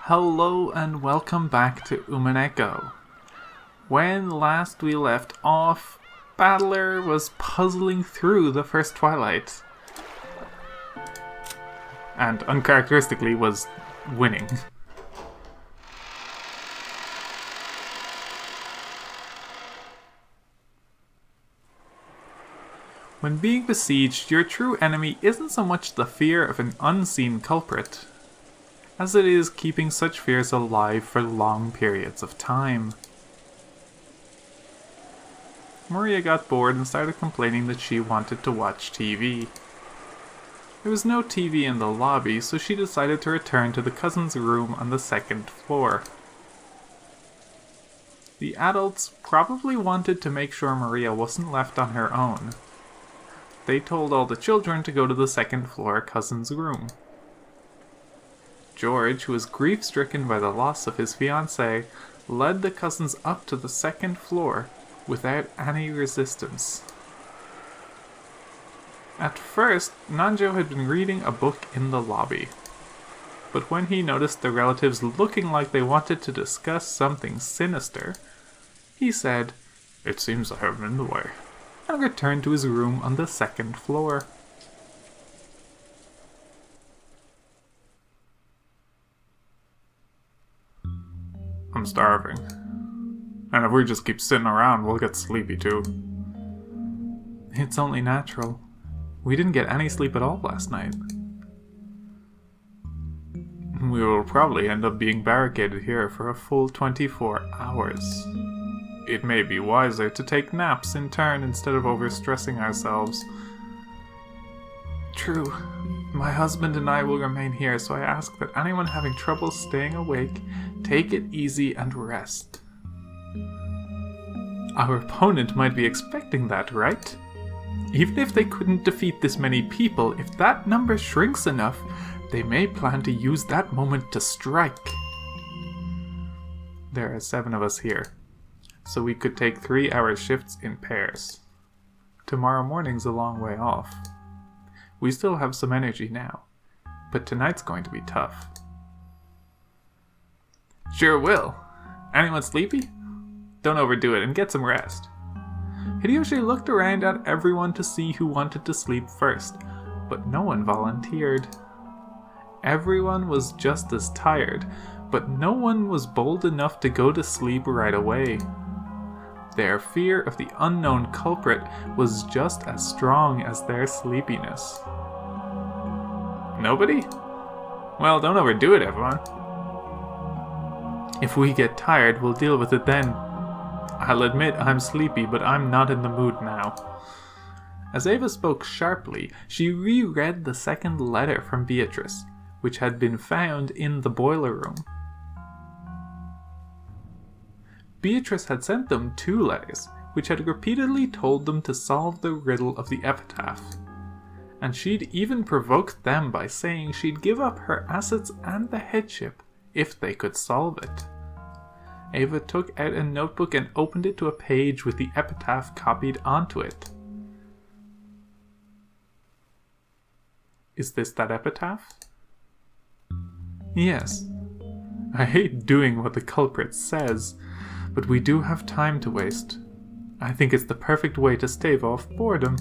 Hello and welcome back to Umineko. When last we left off, Battler was puzzling through the first Twilight. And uncharacteristically was winning. When being besieged, your true enemy isn't so much the fear of an unseen culprit, as it is keeping such fears alive for long periods of time. Maria got bored and started complaining that she wanted to watch TV. There was no TV in the lobby, so she decided to return to the cousin's room on the second floor. The adults probably wanted to make sure Maria wasn't left on her own. They told all the children to go to the second floor cousin's room. George, who was grief-stricken by the loss of his fiancée, led the cousins up to the second floor without any resistance. At first, Nanjo had been reading a book in the lobby, but when he noticed the relatives looking like they wanted to discuss something sinister, he said, "It seems I have been in the way," and returned to his room on the second floor. I'm starving. And if we just keep sitting around, we'll get sleepy too. It's only natural. We didn't get any sleep at all last night. We will probably end up being barricaded here for a full 24 hours. It may be wiser to take naps in turn instead of overstressing ourselves. True. My husband and I will remain here, so I ask that anyone having trouble staying awake, take it easy and rest. Our opponent might be expecting that, right? Even if they couldn't defeat this many people, if that number shrinks enough, they may plan to use that moment to strike. There are 7 of us here, so we could take 3-hour shifts in pairs. Tomorrow morning's a long way off. We still have some energy now, but tonight's going to be tough. Sure will. Anyone sleepy? Don't overdo it and get some rest. Hideyoshi looked around at everyone to see who wanted to sleep first, but no one volunteered. Everyone was just as tired, but no one was bold enough to go to sleep right away. Their fear of the unknown culprit was just as strong as their sleepiness. Nobody? Well, don't overdo it, everyone. If we get tired, we'll deal with it then. I'll admit I'm sleepy, but I'm not in the mood now. As Ava spoke sharply, she reread the second letter from Beatrice, which had been found in the boiler room. Beatrice had sent them 2 letters, which had repeatedly told them to solve the riddle of the epitaph. And she'd even provoked them by saying she'd give up her assets and the headship if they could solve it. Ava took out a notebook and opened it to a page with the epitaph copied onto it. Is this that epitaph? Yes. I hate doing what the culprit says, but we do have time to waste. I think it's the perfect way to stave off boredom.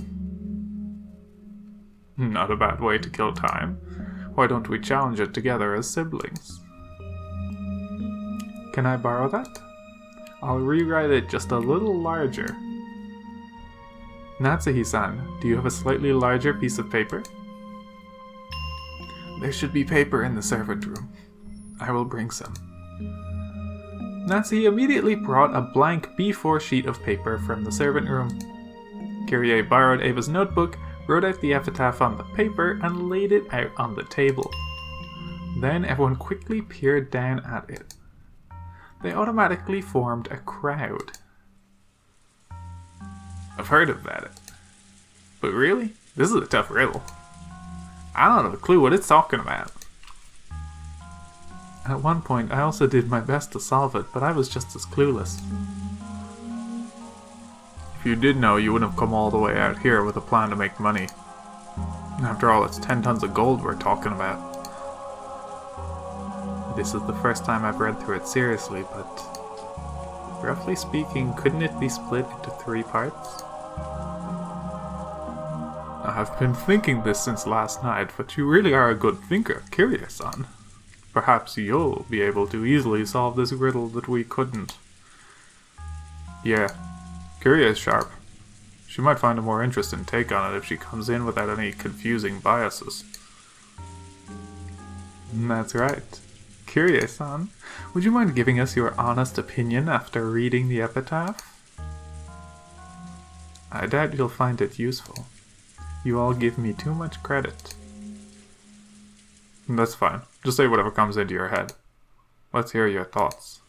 Not a bad way to kill time. Why don't we challenge it together as siblings? Can I borrow that? I'll rewrite it just a little larger. Natsuhi-san, do you have a slightly larger piece of paper? There should be paper in the servant room. I will bring some. Natsuhi immediately brought a blank B4 sheet of paper from the servant room. Kyrie borrowed Ava's notebook, wrote out the epitaph on the paper, and laid it out on the table. Then everyone quickly peered down at it. They automatically formed a crowd. I've heard of that. But really? This is a tough riddle. I don't have a clue what it's talking about. At one point, I also did my best to solve it, but I was just as clueless. If you did know, you wouldn't have come all the way out here with a plan to make money. After all, it's 10 tons of gold we're talking about. This is the first time I've read through it seriously, but roughly speaking, couldn't it be split into 3 parts? I've been thinking this since last night, but you really are a good thinker, Kirie-san. Perhaps you'll be able to easily solve this riddle that we couldn't. Yeah, Kirie is sharp. She might find a more interesting take on it if she comes in without any confusing biases. That's right. Kirie-san, would you mind giving us your honest opinion after reading the epitaph? I doubt you'll find it useful. You all give me too much credit. That's fine. Just say whatever comes into your head. Let's hear your thoughts.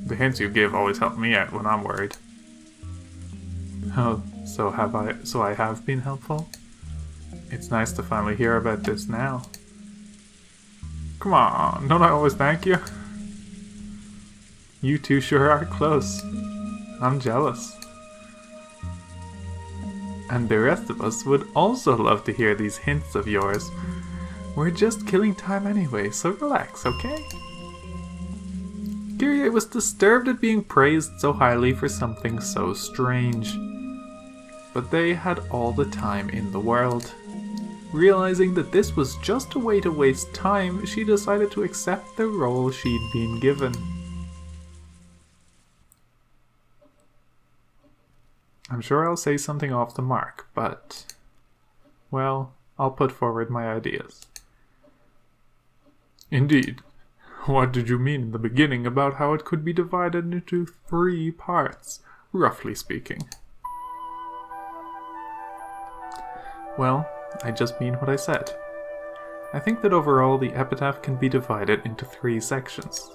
The hints you give always help me out when I'm worried. Oh, so I have been helpful? It's nice to finally hear about this now. Come on, don't I always thank you? You two sure are close. I'm jealous. And the rest of us would also love to hear these hints of yours. We're just killing time anyway, so relax, okay? Kirie was disturbed at being praised so highly for something so strange. But they had all the time in the world. Realizing that this was just a way to waste time, she decided to accept the role she'd been given. I'm sure I'll say something off the mark, but, well, I'll put forward my ideas. Indeed. What did you mean in the beginning about how it could be divided into 3 parts, roughly speaking? Well, I just mean what I said. I think that overall the epitaph can be divided into 3 sections.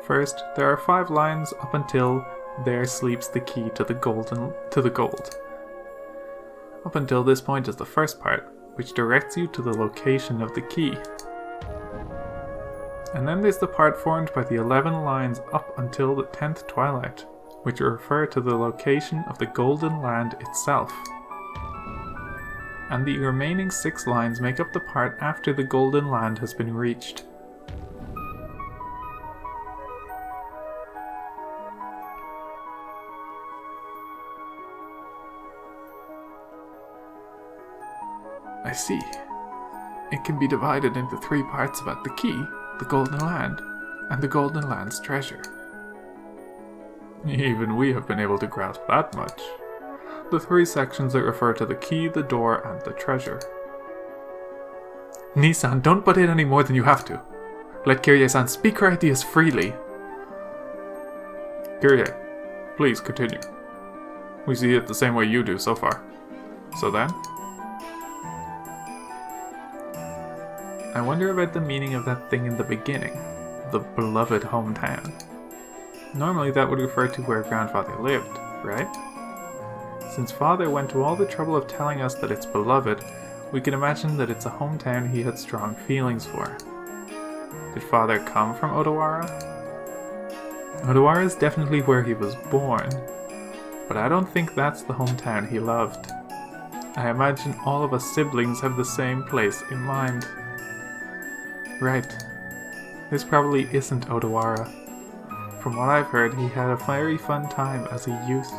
First, there are 5 lines up until "There sleeps the key to the gold." Up until this point is the first part, which directs you to the location of the key. And then there's the part formed by the 11 lines up until the 10th twilight, which refer to the location of the Golden Land itself. And the remaining 6 lines make up the part after the Golden Land has been reached. I see. It can be divided into 3 parts about the key, the Golden Land, and the Golden Land's treasure. Even we have been able to grasp that much. The 3 sections that refer to the key, the door, and the treasure. Nissan, don't butt in any more than you have to. Let Kirie-san speak her ideas freely. Kirie, please continue. We see it the same way you do so far. So then? I wonder about the meaning of that thing in the beginning. The beloved hometown. Normally that would refer to where grandfather lived, right? Since father went to all the trouble of telling us that it's beloved, we can imagine that it's a hometown he had strong feelings for. Did father come from Odawara? Odawara is definitely where he was born, but I don't think that's the hometown he loved. I imagine all of us siblings have the same place in mind. Right. This probably isn't Odawara. From what I've heard, he had a very fun time as a youth.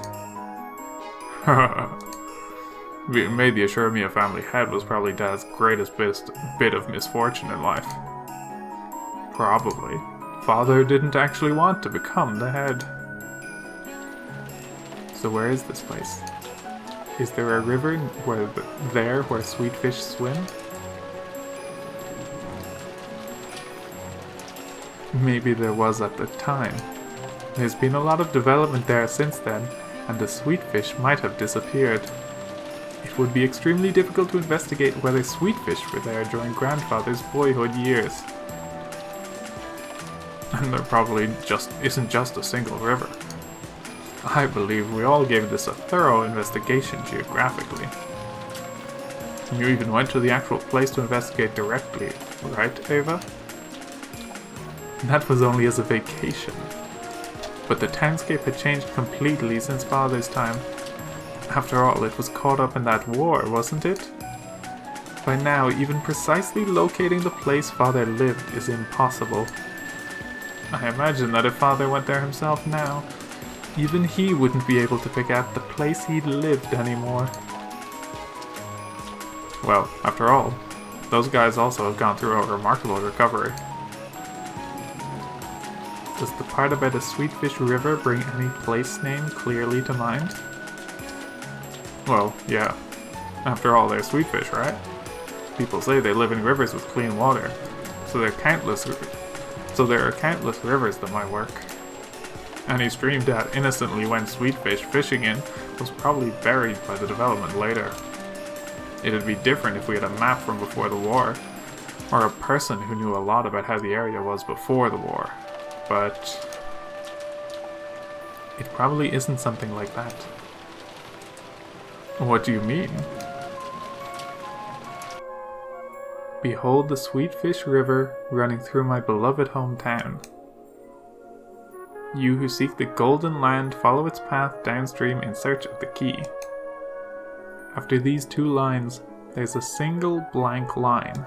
Being the Ashuramiya family head was probably Dad's greatest bit of misfortune in life. Probably. Father didn't actually want to become the head. So where is this place? Is there a river where sweet fish swim? Maybe there was at the time. There's been a lot of development there since then, and the sweet fish might have disappeared. It would be extremely difficult to investigate whether sweet fish were there during grandfather's boyhood years. And there probably isn't just a single river. I believe we all gave this a thorough investigation geographically. You even went to the actual place to investigate directly, right, Ava? That was only as a vacation. But the townscape had changed completely since Father's time. After all, it was caught up in that war, wasn't it? By now, even precisely locating the place Father lived is impossible. I imagine that if Father went there himself now, even he wouldn't be able to pick out the place he lived anymore. Well, after all, those guys also have gone through a remarkable recovery. Does the part about a Sweetfish River bring any place name clearly to mind? Well, yeah. After all, they're sweetfish, right? People say they live in rivers with clean water, so there are countless rivers that might work. Any stream Dad innocently went sweetfish fishing in was probably buried by the development later. It'd be different if we had a map from before the war, or a person who knew a lot about how the area was before the war, but it probably isn't something like that. What do you mean? Behold the Sweetfish River running through my beloved hometown. You who seek the golden land follow its path downstream in search of the key. After these 2 lines, there's a single blank line.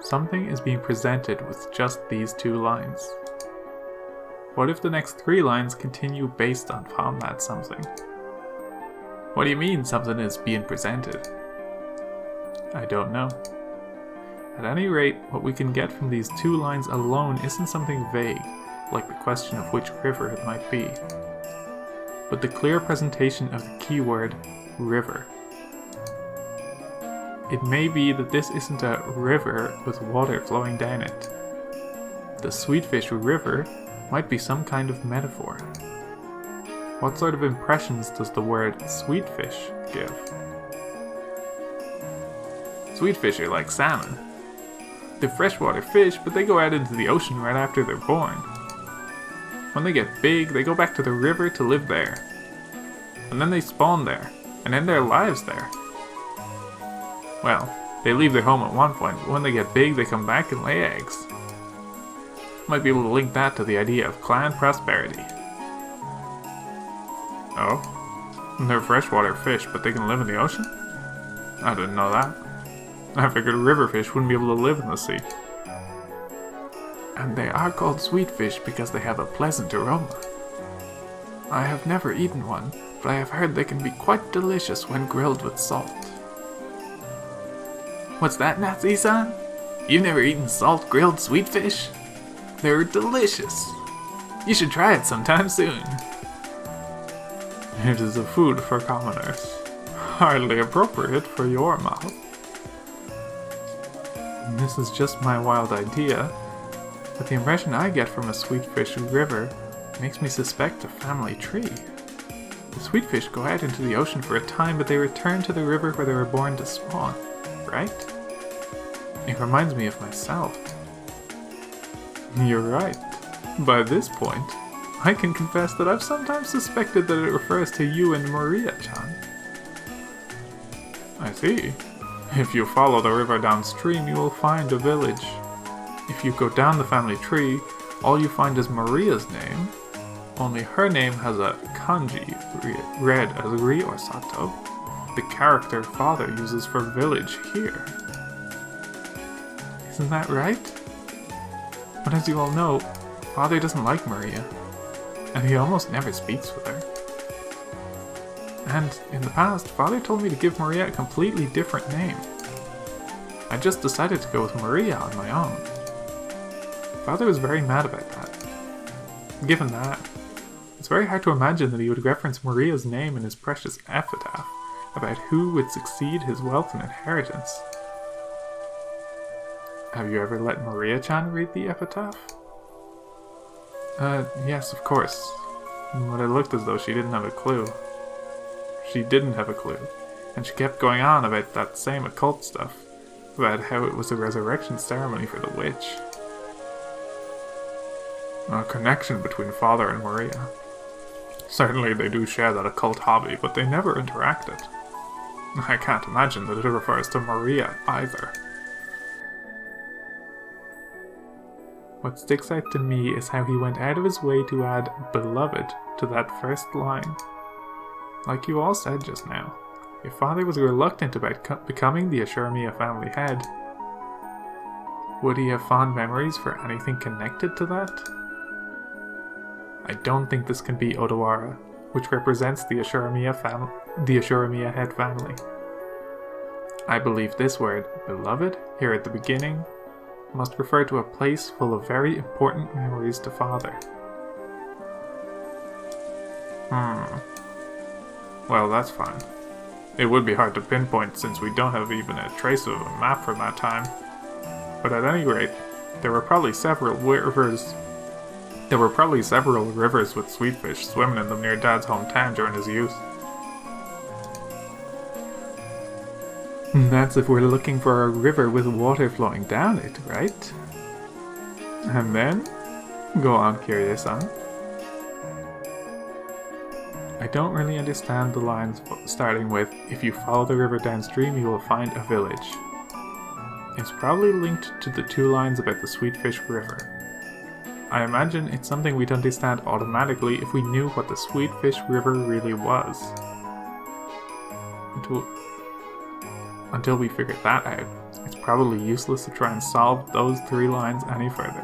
Something is being presented with just these 2 lines. What if the next 3 lines continue based upon that something? What do you mean something is being presented? I don't know. At any rate, what we can get from these 2 lines alone isn't something vague, like the question of which river it might be, but the clear presentation of the keyword river. It may be that this isn't a river with water flowing down it. The Sweetfish River might be some kind of metaphor. What sort of impressions does the word sweetfish give? Sweetfish are like salmon. They're freshwater fish, but they go out into the ocean right after they're born. When they get big, they go back to the river to live there. And then they spawn there, and end their lives there. Well, they leave their home at one point, but when they get big, they come back and lay eggs. Might be able to link that to the idea of clan prosperity. Oh? And they're freshwater fish, but they can live in the ocean? I didn't know that. I figured river fish wouldn't be able to live in the sea. And they are called sweetfish because they have a pleasant aroma. I have never eaten one, but I have heard they can be quite delicious when grilled with salt. What's that, Natsu-san? You've never eaten salt grilled sweetfish? They're delicious. You should try it sometime soon. It is a food for commoners. Hardly appropriate for your mouth. This is just my wild idea, but the impression I get from a Sweetfish River makes me suspect a family tree. The sweetfish go out into the ocean for a time, but they return to the river where they were born to spawn, right? It reminds me of myself. You're right. By this point, I can confess that I've sometimes suspected that it refers to you and Maria-chan. I see. If you follow the river downstream, you will find a village. If you go down the family tree, all you find is Maria's name, only her name has a kanji read as Ri or Sato, the character Father uses for village here. Isn't that right? But as you all know, Father doesn't like Maria, and he almost never speaks with her. And in the past, Father told me to give Maria a completely different name. I just decided to go with Maria on my own. Father was very mad about that. Given that, it's very hard to imagine that he would reference Maria's name in his precious epitaph about who would succeed his wealth and inheritance. Have you ever let Maria-chan read the epitaph? Yes, of course. But it looked as though she didn't have a clue. She didn't have a clue, and she kept going on about that same occult stuff, about how it was a resurrection ceremony for the witch. A connection between Father and Maria. Certainly they do share that occult hobby, but they never interacted. I can't imagine that it refers to Maria either. What sticks out to me is how he went out of his way to add beloved to that first line. Like you all said just now, If father was reluctant about becoming the Ashuramiya family head, would he have fond memories for anything connected to that? I don't think this can be Odawara, which represents the Ashuramiya head family. I believe this word, beloved, here at the beginning, must refer to a place full of very important memories to father. Well, that's fine. It would be hard to pinpoint since we don't have even a trace of a map from that time. But at any rate, there were probably several rivers with sweetfish swimming in them near Dad's hometown during his youth. That's if we're looking for a river with water flowing down it, right? And then? Go on, Kiryu-san. I don't really understand the lines starting with, if you follow the river downstream you will find a village. It's probably linked to the two lines about the Sweetfish River. I imagine it's something we'd understand automatically if we knew what the Sweetfish River really was. Until we figure that out, it's probably useless to try and solve those three lines any further.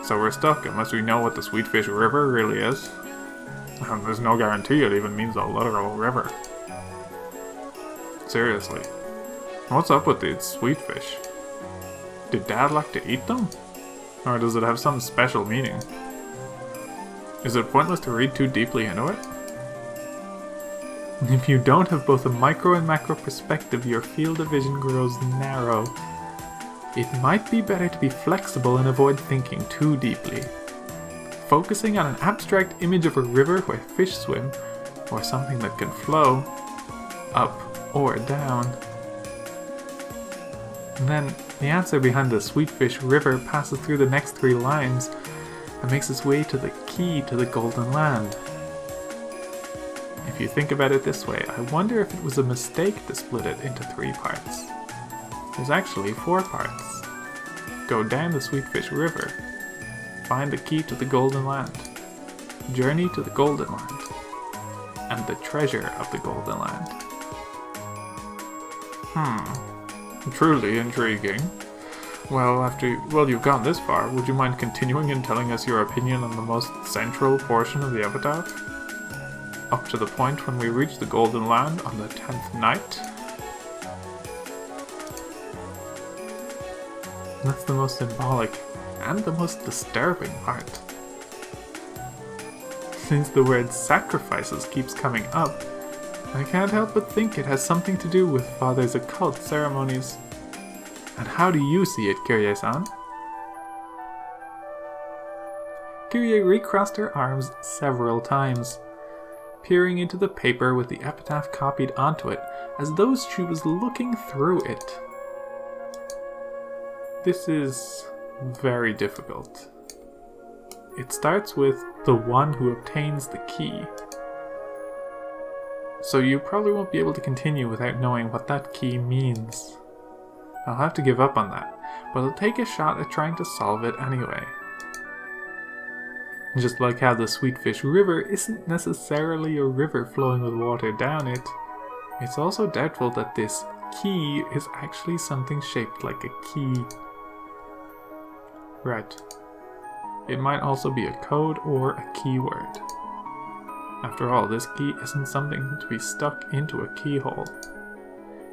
So we're stuck unless we know what the Sweetfish River really is. And there's no guarantee it even means a literal river. Seriously. What's up with these sweetfish? Did Dad like to eat them? Or does it have some special meaning? Is it pointless to read too deeply into it? If you don't have both a micro and macro perspective, your field of vision grows narrow. It might be better to be flexible and avoid thinking too deeply. Focusing on an abstract image of a river where fish swim, or something that can flow, up or down. And then, the answer behind the Sweetfish River passes through the next three lines and makes its way to the key to the Golden Land. If you think about it this way, I wonder if it was a mistake to split it into 3 parts. There's actually 4 parts. Go down the Sweetfish River, find the key to the Golden Land, journey to the Golden Land, and the treasure of the Golden Land. Truly intriguing. Well, you've gone this far, would you mind continuing and telling us your opinion on the most central portion of the epitaph? Up to the point when we reach the Golden Land on the 10th night? That's the most symbolic and the most disturbing part. Since the word sacrifices keeps coming up, I can't help but think it has something to do with Father's occult ceremonies. And how do you see it, Kiryu-san? Kiryu recrossed her arms several times, peering into the paper with the epitaph copied onto it, as though she was looking through it. This is very difficult. It starts with the one who obtains the key. So you probably won't be able to continue without knowing what that key means. I'll have to give up on that, but I'll take a shot at trying to solve it anyway. Just like how the Sweetfish River isn't necessarily a river flowing with water down it, it's also doubtful that this key is actually something shaped like a key. Right. It might also be a code or a keyword. After all, this key isn't something to be stuck into a keyhole.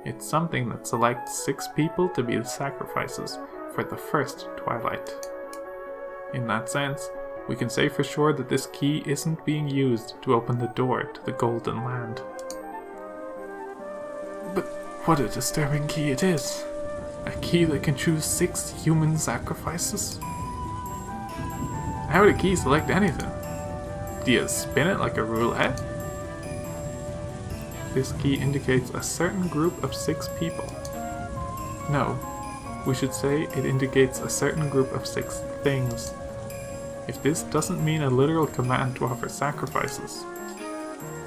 It's something that selects 6 people to be the sacrifices for the first twilight. In that sense, we can say for sure that this key isn't being used to open the door to the Golden Land. But what a disturbing key it is. A key that can choose 6 human sacrifices? How would a key select anything? Do you spin it like a roulette? This key indicates a certain group of 6 people. No, we should say it indicates a certain group of 6 things. If this doesn't mean a literal command to offer sacrifices.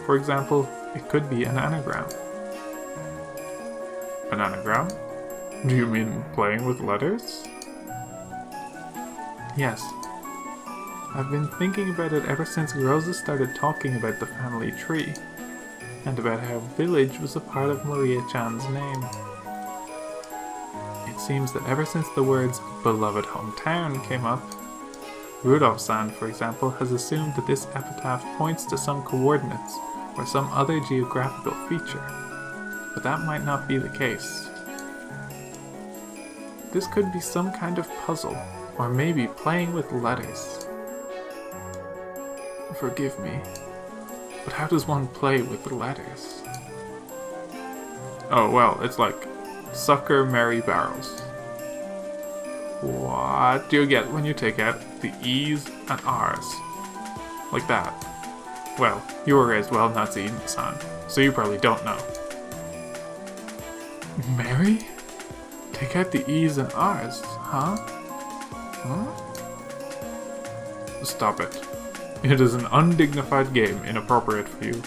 For example, it could be an anagram. An anagram? Do you mean playing with letters? Yes. I've been thinking about it ever since Rosa started talking about the family tree. and about how village was a part of Maria-chan's name. It seems that ever since the words beloved hometown came up, Rudolf-san, for example, has assumed that this epitaph points to some coordinates or some other geographical feature, but that might not be the case. This could be some kind of puzzle, or maybe playing with letters. Forgive me, but how does one play with the letters? Oh, well, it's like sucker merry barrels. What do you get when you take out the E's and R's? Like that. Well, you were raised well, Natsuhi-san, so you probably don't know. Merry? Take out the E's and R's, huh? Stop it. It is an undignified game, inappropriate for you.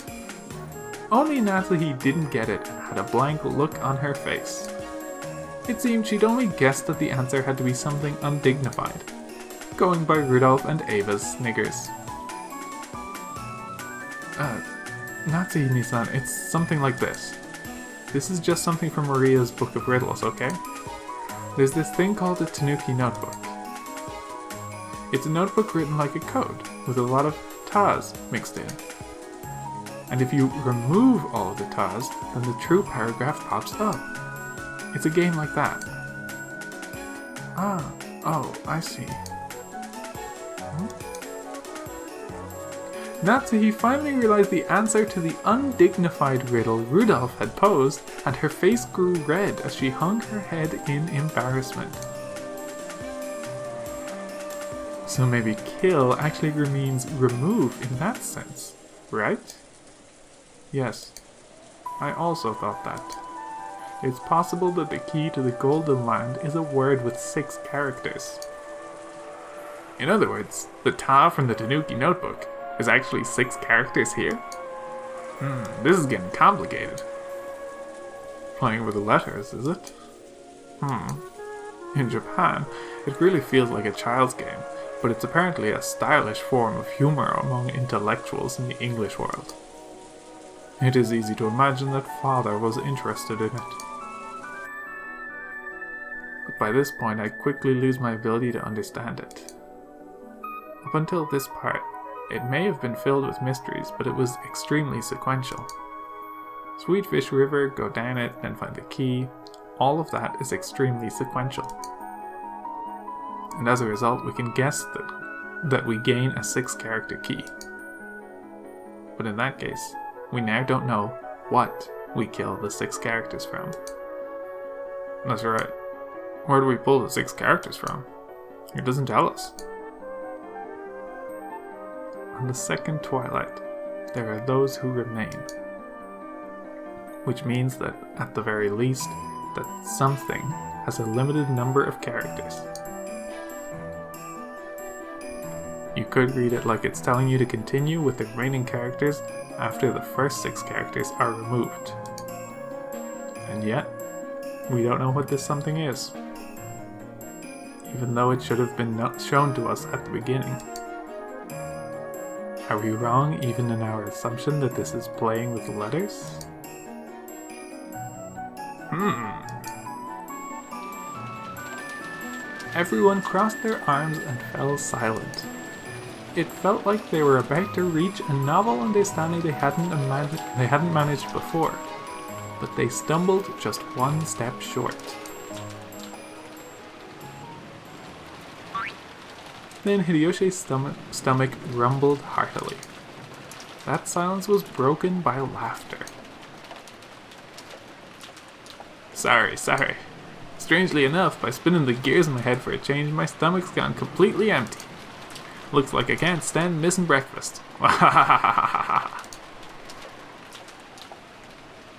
Only Natsuhi didn't get it and had a blank look on her face. It seemed she'd only guessed that the answer had to be something undignified, going by Rudolph and Ava's sniggers. Natsuhi-san, it's something like this. This is just something from Maria's book of riddles, okay? There's this thing called a Tanuki notebook. It's a notebook written like a code, with a lot of tas mixed in. And if you remove all of the tas, then the true paragraph pops up. It's a game like that. Oh, I see. Natsuhi finally realized the answer to the undignified riddle Rudolph had posed, and her face grew red as she hung her head in embarrassment. So maybe kill actually means remove in that sense, right? Yes, I also thought that. It's possible that the key to the Golden Land is a word with 6 characters. In other words, the ta from the Tanuki notebook is actually 6 characters here? This is getting complicated. Playing with the letters, is it? In Japan, it really feels like a child's game, but it's apparently a stylish form of humor among intellectuals in the English world. It is easy to imagine that Father was interested in it. But by this point, I quickly lose my ability to understand it. Up until this part, it may have been filled with mysteries, but it was extremely sequential. Sweetfish River, go down it, then find the key. All of that is extremely sequential. And as a result, we can guess that we gain a 6-character key. But in that case, we now don't know what we kill the 6 characters from. That's right. Where do we pull the 6 characters from? It doesn't tell us. On the second twilight, there are those who remain. Which means that, at the very least, that something has a limited number of characters. You could read it like it's telling you to continue with the remaining characters after the first 6 characters are removed. And yet, we don't know what this something is. Even though it should have been shown to us at the beginning. Are we wrong even in our assumption that this is playing with letters? Everyone crossed their arms and fell silent. It felt like they were about to reach a novel understanding they hadn't managed before, but they stumbled just one step short. Then Hideyoshi's stomach rumbled heartily. That silence was broken by laughter. Sorry. Strangely enough, by spinning the gears in my head for a change, my stomach's gone completely empty. Looks like I can't stand missing breakfast.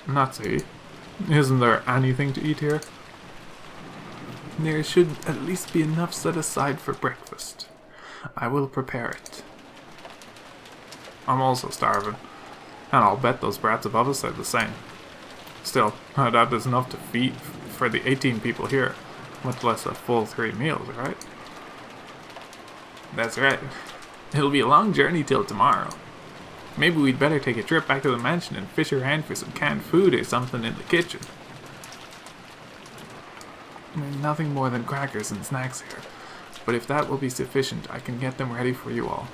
Natsuhi, isn't there anything to eat here? There should at least be enough set aside for breakfast. I will prepare it. I'm also starving, and I'll bet those brats above us are the same. Still, that is enough to feed for the 18 people here, much less a full 3 meals, right? That's right. It'll be a long journey till tomorrow. Maybe we'd better take a trip back to the mansion and fish around for some canned food or something in the kitchen. There's nothing more than crackers and snacks here, but if that will be sufficient, I can get them ready for you all.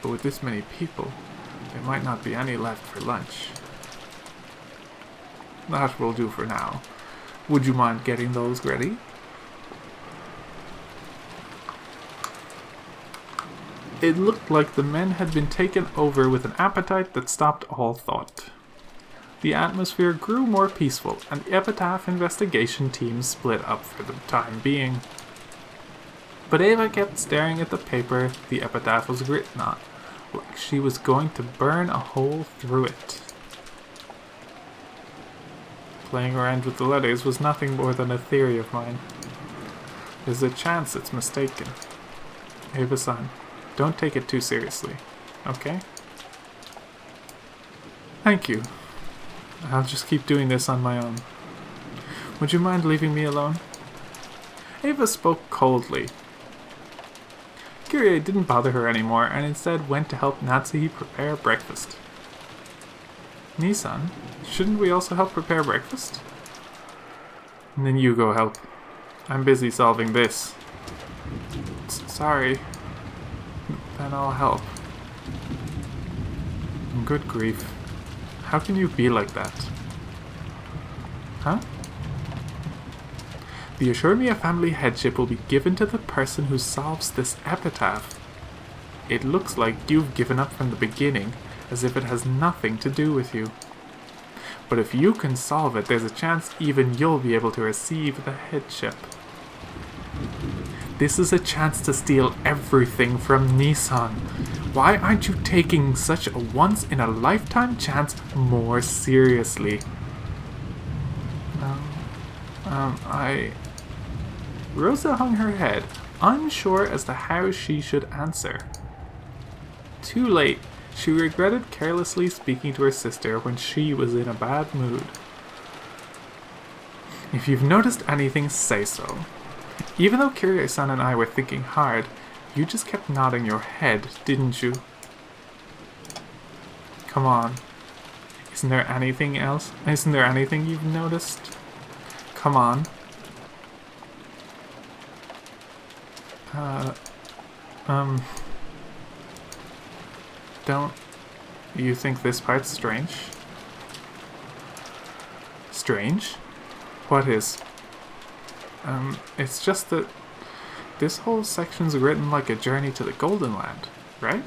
But with this many people, there might not be any left for lunch. That will do for now. Would you mind getting those ready? It looked like the men had been taken over with an appetite that stopped all thought. The atmosphere grew more peaceful, and the epitaph investigation team split up for the time being. But Ava kept staring at the paper the epitaph was written on, like she was going to burn a hole through it. Playing around with the letters was nothing more than a theory of mine. There's a chance it's mistaken. Ava-san, don't take it too seriously, okay? Thank you. I'll just keep doing this on my own. Would you mind leaving me alone? Ava spoke coldly. Kyrie didn't bother her anymore and instead went to help Natsuhi prepare breakfast. Nissan, shouldn't we also help prepare breakfast? And then you go help. I'm busy solving this. Sorry. Then I'll help. Good grief. How can you be like that? Huh? The Ashurmia family headship will be given to the person who solves this epitaph. It looks like you've given up from the beginning, as if it has nothing to do with you. But if you can solve it, there's a chance even you'll be able to receive the headship. This is a chance to steal everything from Nissan. Why aren't you taking such a once-in-a-lifetime chance more seriously? Rosa hung her head, unsure as to how she should answer. Too late, she regretted carelessly speaking to her sister when she was in a bad mood. If you've noticed anything, say so. Even though Kiryu-san and I were thinking hard, you just kept nodding your head, didn't you? Come on. Isn't there anything else? Isn't there anything you've noticed? Come on. Don't you think this part's strange? Strange? What is? It's just that this whole section's written like a journey to the Golden Land, right?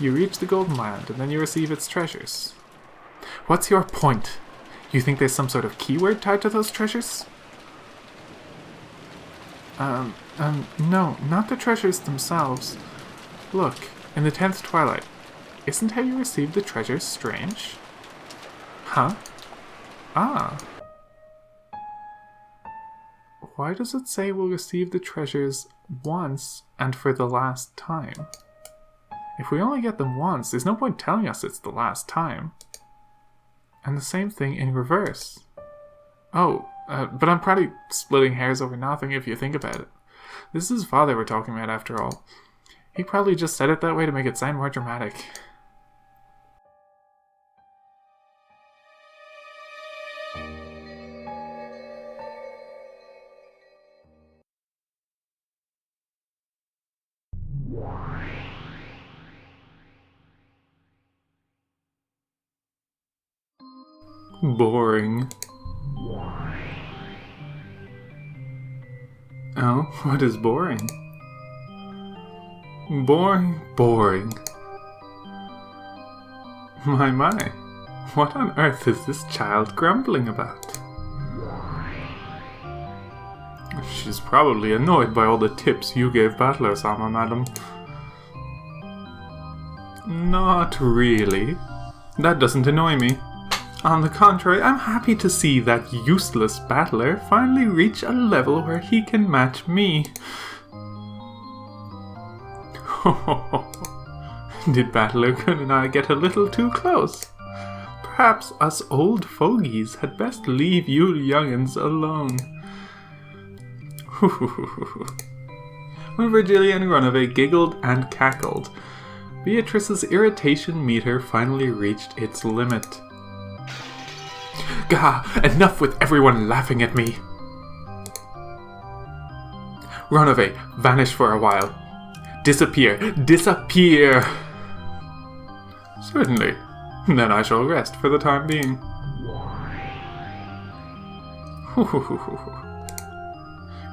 You reach the Golden Land, and then you receive its treasures. What's your point? You think there's some sort of keyword tied to those treasures? No, not the treasures themselves. Look, in the 10th Twilight, isn't how you receive the treasures strange? Huh? Ah. Why does it say we'll receive the treasures once and for the last time? If we only get them once, there's no point telling us it's the last time. And the same thing in reverse. Oh, but I'm probably splitting hairs over nothing if you think about it. This is his father we're talking about after all. He probably just said it that way to make it sound more dramatic. Boring. Oh, what is boring? Boring. My. What on earth is this child grumbling about? She's probably annoyed by all the tips you gave Battler-sama, madam. Not really. That doesn't annoy me. On the contrary, I'm happy to see that useless battler finally reach a level where he can match me. Did Battler-kun and I get a little too close? Perhaps us old fogies had best leave you young'uns alone. When Virgilia and Runaway giggled and cackled, Beatrice's irritation meter finally reached its limit. Gah! Enough with everyone laughing at me! Runaway, vanish for a while. Disappear! Disappear! Certainly. Then I shall rest for the time being.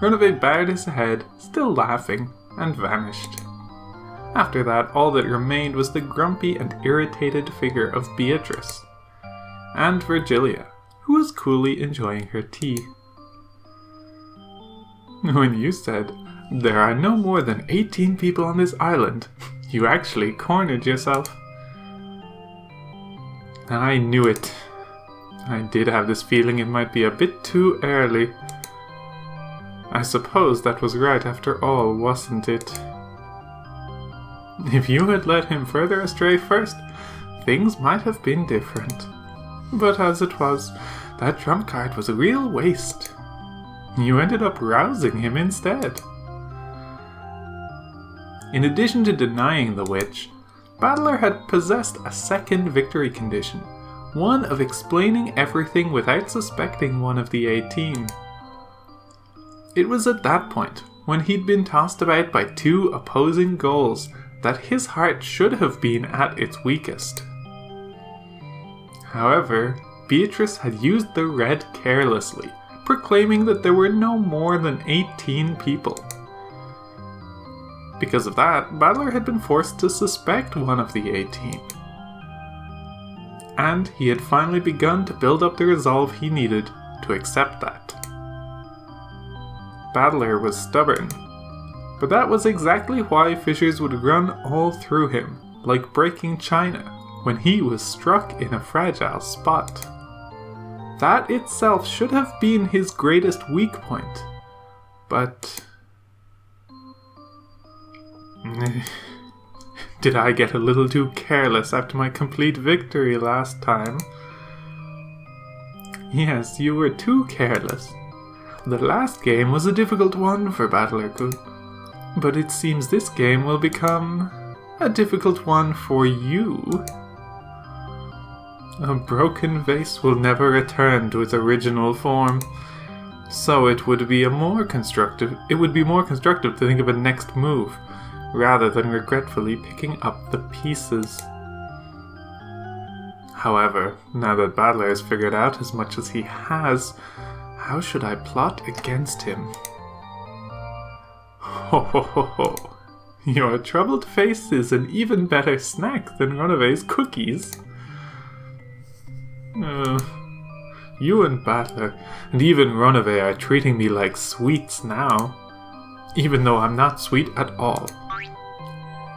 Runaway bowed his head, still laughing, and vanished. After that, all that remained was the grumpy and irritated figure of Beatrice, and Virgilia, who was coolly enjoying her tea. When you said, "There are no more than 18 people on this island," you actually cornered yourself. I knew it. I did have this feeling it might be a bit too early. I suppose that was right after all, wasn't it? If you had led him further astray first, things might have been different. But as it was, that trump card was a real waste. You ended up rousing him instead. In addition to denying the witch, Battler had possessed a second victory condition, one of explaining everything without suspecting one of the 18. It was at that point, when he'd been tossed about by two opposing goals, that his heart should have been at its weakest. However, Beatrice had used the red carelessly, proclaiming that there were no more than 18 people. Because of that, Battler had been forced to suspect one of the 18. And he had finally begun to build up the resolve he needed to accept that. Battler was stubborn, but that was exactly why fissures would run all through him, like breaking china, when he was struck in a fragile spot. That itself should have been his greatest weak point, but... Did I get a little too careless after my complete victory last time? Yes, you were too careless. The last game was a difficult one for Battler-kun, but it seems this game will become a difficult one for you. A broken vase will never return to its original form, so it would be more constructive to think of a next move, rather than regretfully picking up the pieces. However, now that Battler has figured out as much as he has, how should I plot against him? Ho ho ho ho! Your troubled face is an even better snack than Runaway's cookies. You and Battler, and even Runaway are treating me like sweets now, even though I'm not sweet at all.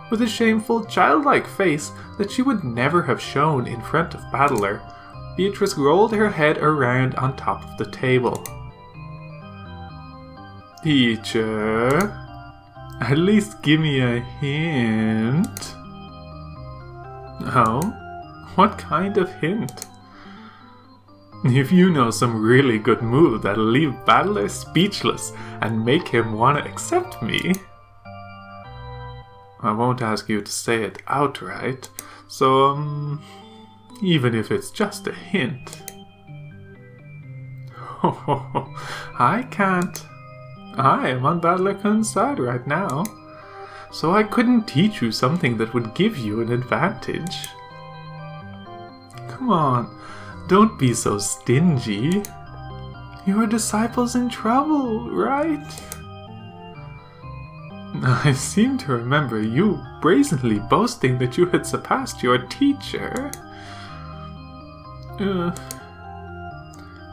With a shameful, childlike face that she would never have shown in front of Battler, Beatrice rolled her head around on top of the table. Teacher, at least give me a hint. Oh? What kind of hint? If you know some really good move that'll leave Battler speechless and make him want to accept me, I won't ask you to say it outright, so, even if it's just a hint. I can't. I am on Battler-kun's side right now, so I couldn't teach you something that would give you an advantage. Come on, don't be so stingy. Your disciple's in trouble, right? I seem to remember you brazenly boasting that you had surpassed your teacher.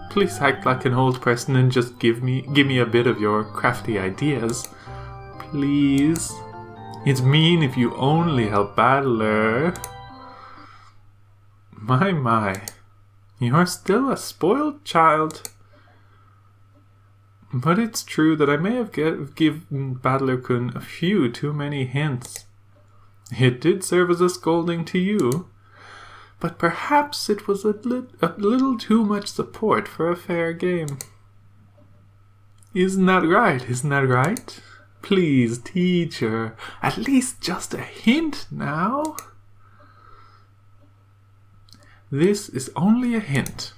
Please act like an old person and just give me a bit of your crafty ideas. Please. It's mean if you only help Battler. My. You're still a spoiled child. But it's true that I may have given Battler-kun a few too many hints. It did serve as a scolding to you, but perhaps it was a little too much support for a fair game. Isn't that right? Please, teacher, at least just a hint now. This is only a hint.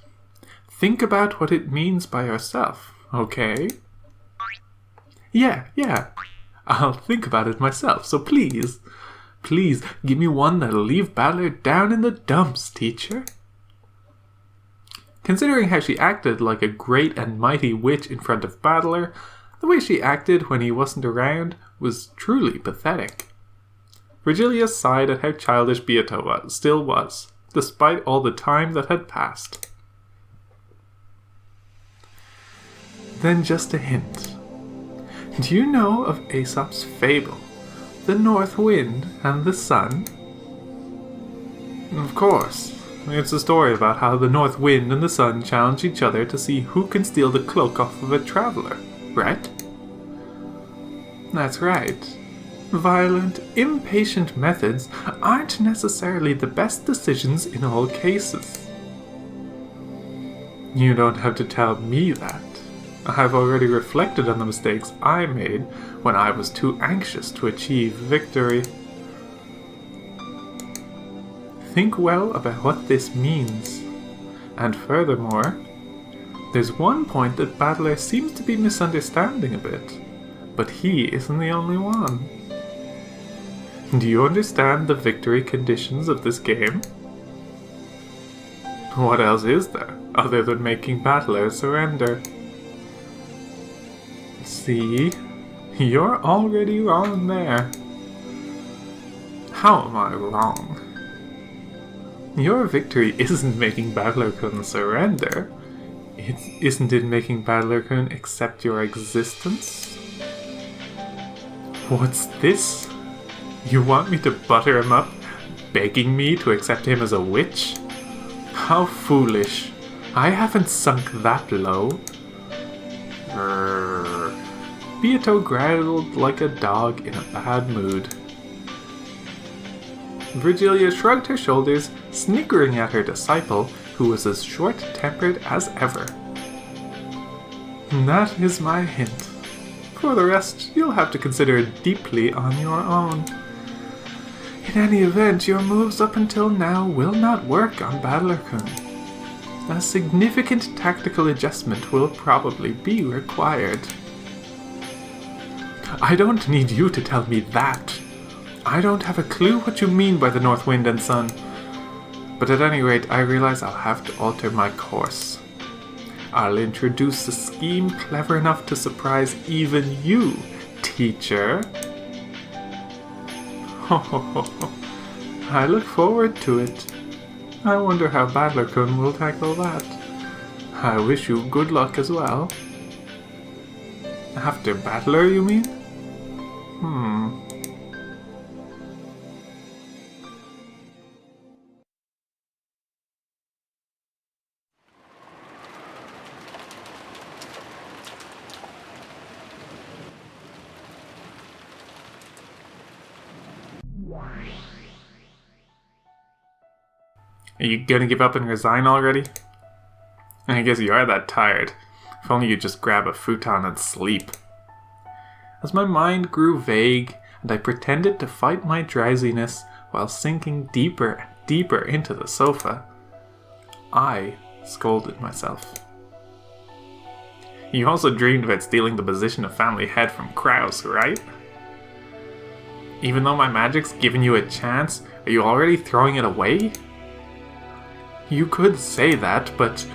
Think about what it means by yourself, okay? Yeah, I'll think about it myself, so please, give me one that'll leave Battler down in the dumps, teacher. Considering how she acted like a great and mighty witch in front of Battler, the way she acted when he wasn't around was truly pathetic. Virgilia sighed at how childish Beato still was, despite all the time that had passed. Then just a hint. Do you know of Aesop's fable, The North Wind and the Sun? Of course. It's a story about how the North Wind and the Sun challenge each other to see who can steal the cloak off of a traveler, right? That's right. Violent, impatient methods aren't necessarily the best decisions in all cases. You don't have to tell me that. I've already reflected on the mistakes I made when I was too anxious to achieve victory. Think well about what this means. And furthermore, there's one point that Battler seems to be misunderstanding a bit, but he isn't the only one. Do you understand the victory conditions of this game? What else is there, other than making Battler surrender? See, you're already wrong there. How am I wrong? Your victory isn't making Battler-kun surrender. Isn't it making Battler-kun accept your existence? What's this? You want me to butter him up, begging me to accept him as a witch? How foolish. I haven't sunk that low. Beato growled like a dog in a bad mood. Virgilia shrugged her shoulders, sniggering at her disciple, who was as short-tempered as ever. That is my hint. For the rest, you'll have to consider it deeply on your own. In any event, your moves up until now will not work on Battler-kun. A significant tactical adjustment will probably be required. I don't need you to tell me that. I don't have a clue what you mean by the North Wind and Sun. But at any rate, I realize I'll have to alter my course. I'll introduce a scheme clever enough to surprise even you, teacher. Ho ho ho ho. I look forward to it. I wonder how Battler-kun will tackle that. I wish you good luck as well. After Battler, you mean? Are you gonna give up and resign already? I guess you are that tired. If only you'd just grab a futon and sleep. As my mind grew vague, and I pretended to fight my drowsiness while sinking deeper and deeper into the sofa, I scolded myself. You also dreamed about stealing the position of family head from Kraus, right? Even though my magic's given you a chance, are you already throwing it away? You could say that, but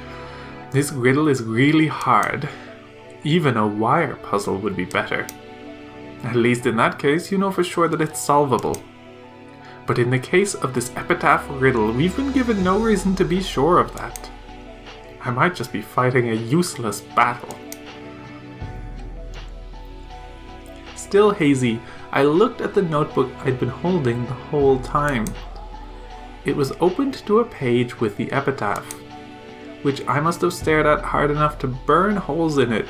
this riddle is really hard. Even a wire puzzle would be better. At least in that case, you know for sure that it's solvable. But in the case of this epitaph riddle, we've been given no reason to be sure of that. I might just be fighting a useless battle. Still hazy, I looked at the notebook I'd been holding the whole time. It was opened to a page with the epitaph, which I must have stared at hard enough to burn holes in it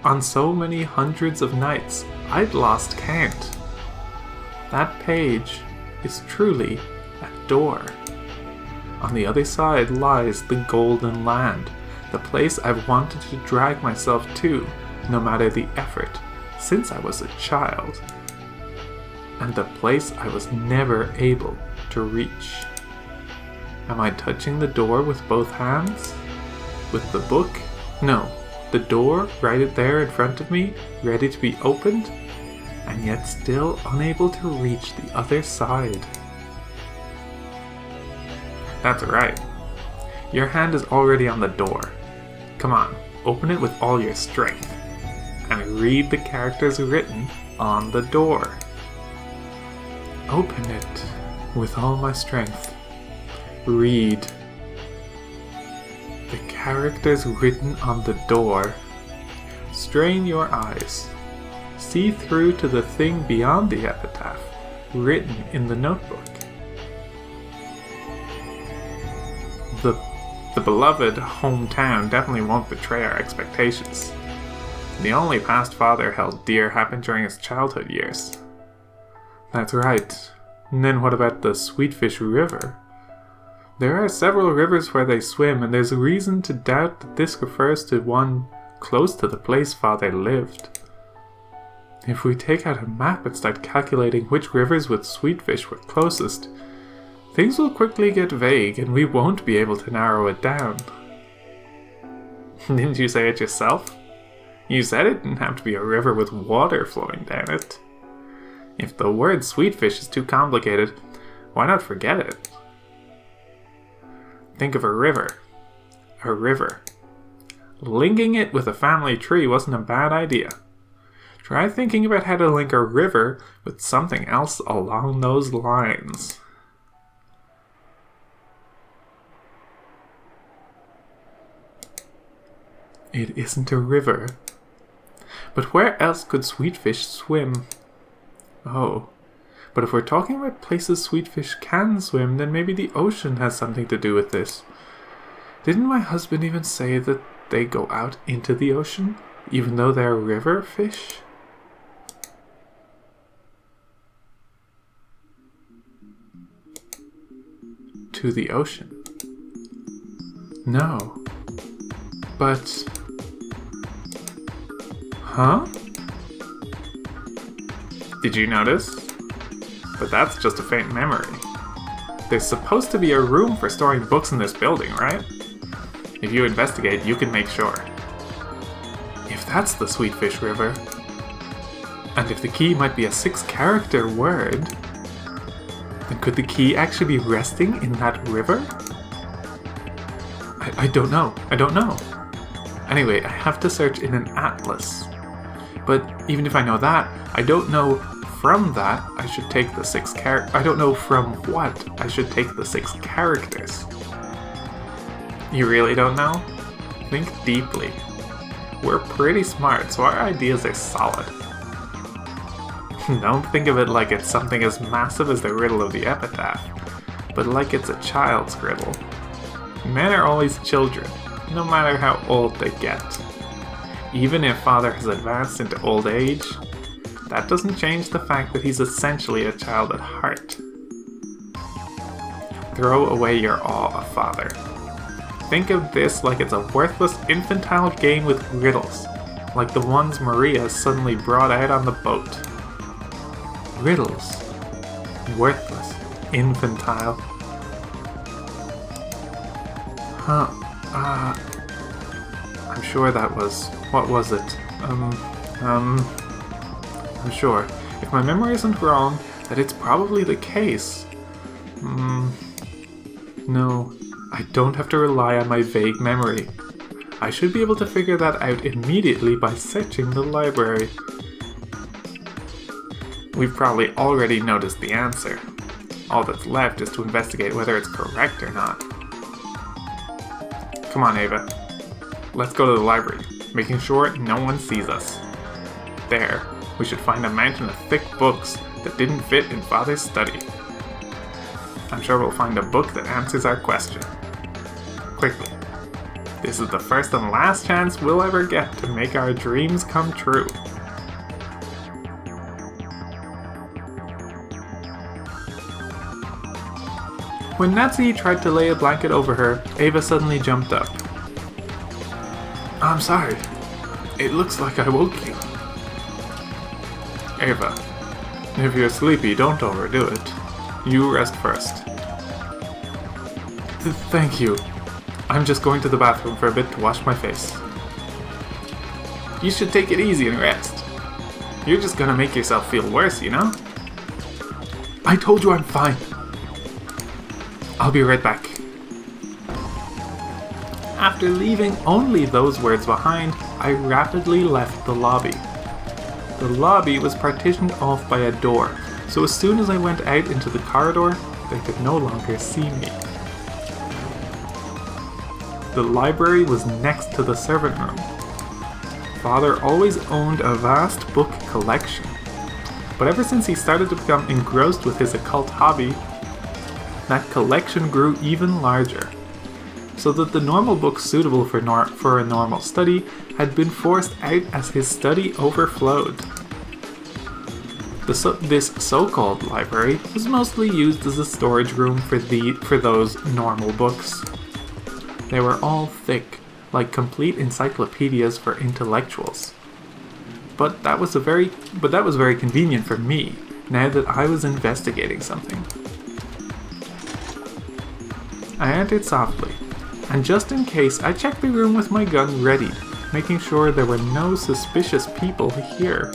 on so many hundreds of nights, I'd lost count. That page is truly a door. On the other side lies the Golden Land, the place I've wanted to drag myself to, no matter the effort, since I was a child, and the place I was never able to reach. Am I touching the door with both hands? With the book? No, the door right there in front of me, ready to be opened, and yet still unable to reach the other side. That's right. Your hand is already on the door. Come on, open it with all your strength, and read the characters written on the door. Open it with all my strength. Read the characters written on the door. Strain your eyes. See through to the thing beyond the epitaph, written in the notebook. The beloved hometown definitely won't betray our expectations. The only past father held dear happened during his childhood years. That's right. And then what about the Sweetfish River? There are several rivers where they swim, and there's a reason to doubt that this refers to one close to the place father lived. If we take out a map and start calculating which rivers with Sweetfish were closest, things will quickly get vague and we won't be able to narrow it down. Didn't you say it yourself? You said it didn't have to be a river with water flowing down it. If the word Sweetfish is too complicated, why not forget it? Think of a river. A river. Linking it with a family tree wasn't a bad idea. Try thinking about how to link a river with something else along those lines. It isn't a river. But where else could Sweetfish swim? Oh, but if we're talking about places Sweetfish can swim, then maybe the ocean has something to do with this. Didn't my husband even say that they go out into the ocean, even though they're river fish? To the ocean. No. But... Huh? Did you notice? But that's just a faint memory. There's supposed to be a room for storing books in this building, right? If you investigate, you can make sure. If that's the Sweetfish River, and if the key might be a 6-character word, then could the key actually be resting in that river? I don't know. Anyway, I have to search in an atlas. But even if I know that, I don't know from that I should take the 6 characters. I don't know from what I should take the 6 characters. You really don't know? Think deeply. We're pretty smart, so our ideas are solid. Don't think of it like it's something as massive as the riddle of the epitaph, but like it's a child's riddle. Men are always children, no matter how old they get. Even if father has advanced into old age, that doesn't change the fact that he's essentially a child at heart. Throw away your awe of father. Think of this like it's a worthless infantile game with riddles, like the ones Maria suddenly brought out on the boat. Riddles. Worthless. Infantile. Huh. I'm sure that was... What was it? I'm sure, if my memory isn't wrong, that it's probably the case. No, I don't have to rely on my vague memory. I should be able to figure that out immediately by searching the library. We've probably already noticed the answer. All that's left is to investigate whether it's correct or not. Come on, Ava. Let's go to the library, making sure no one sees us. There, we should find a mountain of thick books that didn't fit in Father's study. I'm sure we'll find a book that answers our question. Quickly. This is the first and last chance we'll ever get to make our dreams come true. When Natsuki tried to lay a blanket over her, Ava suddenly jumped up. I'm sorry. It looks like I woke you. Ava, if you're sleepy, don't overdo it. You rest first. Thank you. I'm just going to the bathroom for a bit to wash my face. You should take it easy and rest. You're just gonna make yourself feel worse, you know? I told you I'm fine. I'll be right back. After leaving only those words behind, I rapidly left the lobby. The lobby was partitioned off by a door, so as soon as I went out into the corridor, they could no longer see me. The library was next to the servant room. Father always owned a vast book collection, but ever since he started to become engrossed with his occult hobby, that collection grew even larger, so that the normal books suitable for a normal study had been forced out as his study overflowed. This so-called library was mostly used as a storage room for those normal books. They were all thick, like complete encyclopedias for intellectuals. But that was very convenient for me, now that I was investigating something. I entered softly, and just in case, I checked the room with my gun ready, making sure there were no suspicious people here.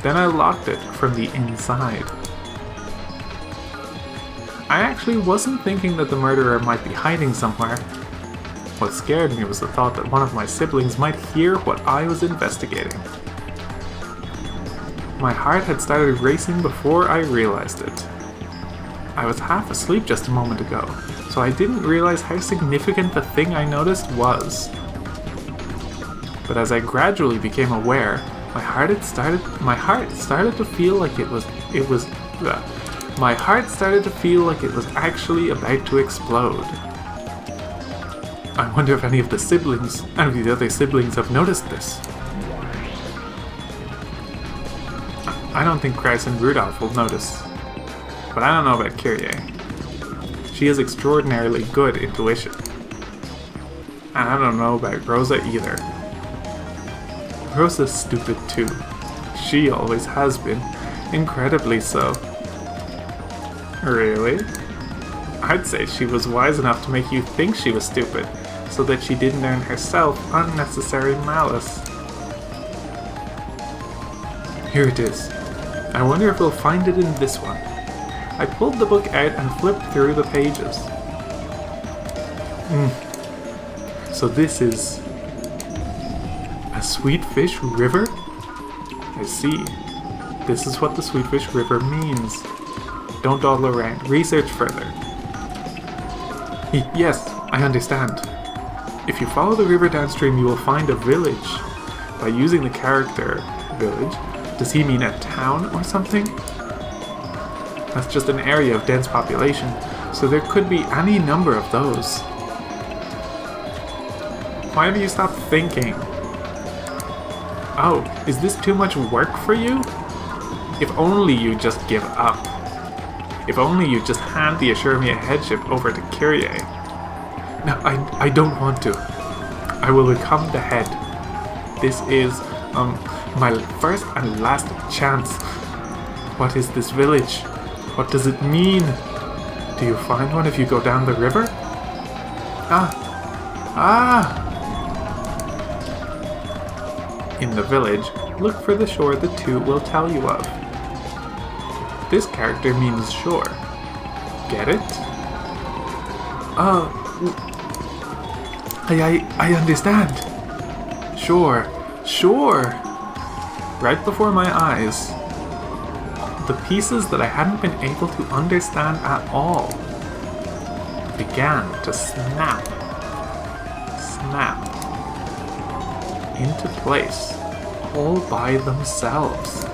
Then I locked it from the inside. I actually wasn't thinking that the murderer might be hiding somewhere. What scared me was the thought that one of my siblings might hear what I was investigating. My heart had started racing before I realized it. I was half asleep just a moment ago, so I didn't realize how significant the thing I noticed was. But as I gradually became aware, my heart started to feel like it was actually about to explode. I wonder if any of the other siblings have noticed this. I don't think Kreis and Rudolph will notice. But I don't know about Kyrie. She has extraordinarily good intuition. And I don't know about Rosa either. Rosa's stupid too. She always has been. Incredibly so. Really? I'd say she was wise enough to make you think she was stupid, so that she didn't earn herself unnecessary malice. Here it is. I wonder if we'll find it in this one. I pulled the book out and flipped through the pages. So this is a Sweetfish River? I see. This is what the Sweetfish River means. Don't dawdle around. Research further. Yes, I understand. If you follow the river downstream, you will find a village. By using the character village, does he mean a town or something? That's just an area of dense population, so there could be any number of those. Why have you stopped thinking? Oh, is this too much work for you? If only you just give up. If only you just hand the Ashurmia headship over to Kyrie. No, I don't want to. I will become the head. This is, my first and last chance. What is this village? What does it mean? Do you find one if you go down the river? In the village, look for the shore the two will tell you of. This character means shore. Get it? I understand. Shore. Right before my eyes. The pieces that I hadn't been able to understand at all began to snap into place all by themselves.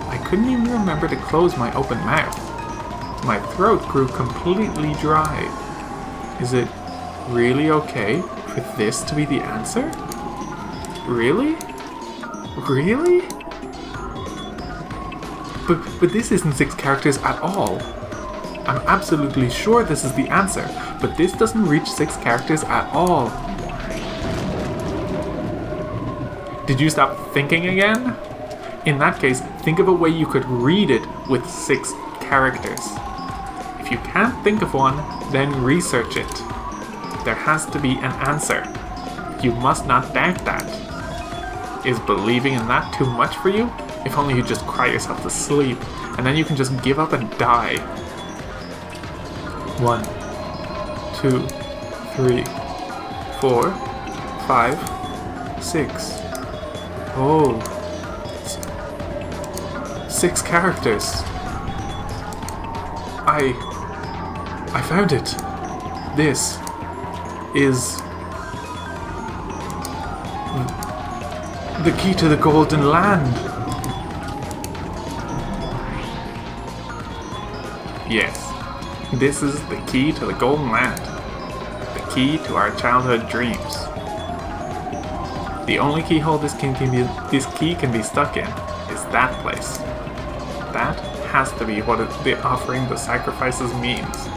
I couldn't even remember to close my open mouth. My throat grew completely dry. Is it really okay for this to be the answer? Really? But this isn't 6 characters at all. I'm absolutely sure this is the answer, but this doesn't reach 6 characters at all. Did you stop thinking again? In that case, think of a way you could read it with 6 characters. If you can't think of one, then research it. There has to be an answer. You must not doubt that. Is believing in that too much for you? If only you just cry yourself to sleep, and then you can just give up and die. 1, 2, 3, 4, 5, 6. Oh. 6 characters. I found it. This is the key to the Golden Land. Yes, this is the key to the Golden Land. The key to our childhood dreams. The only keyhole this key can be stuck in is that place. That has to be what the offering the sacrifices means.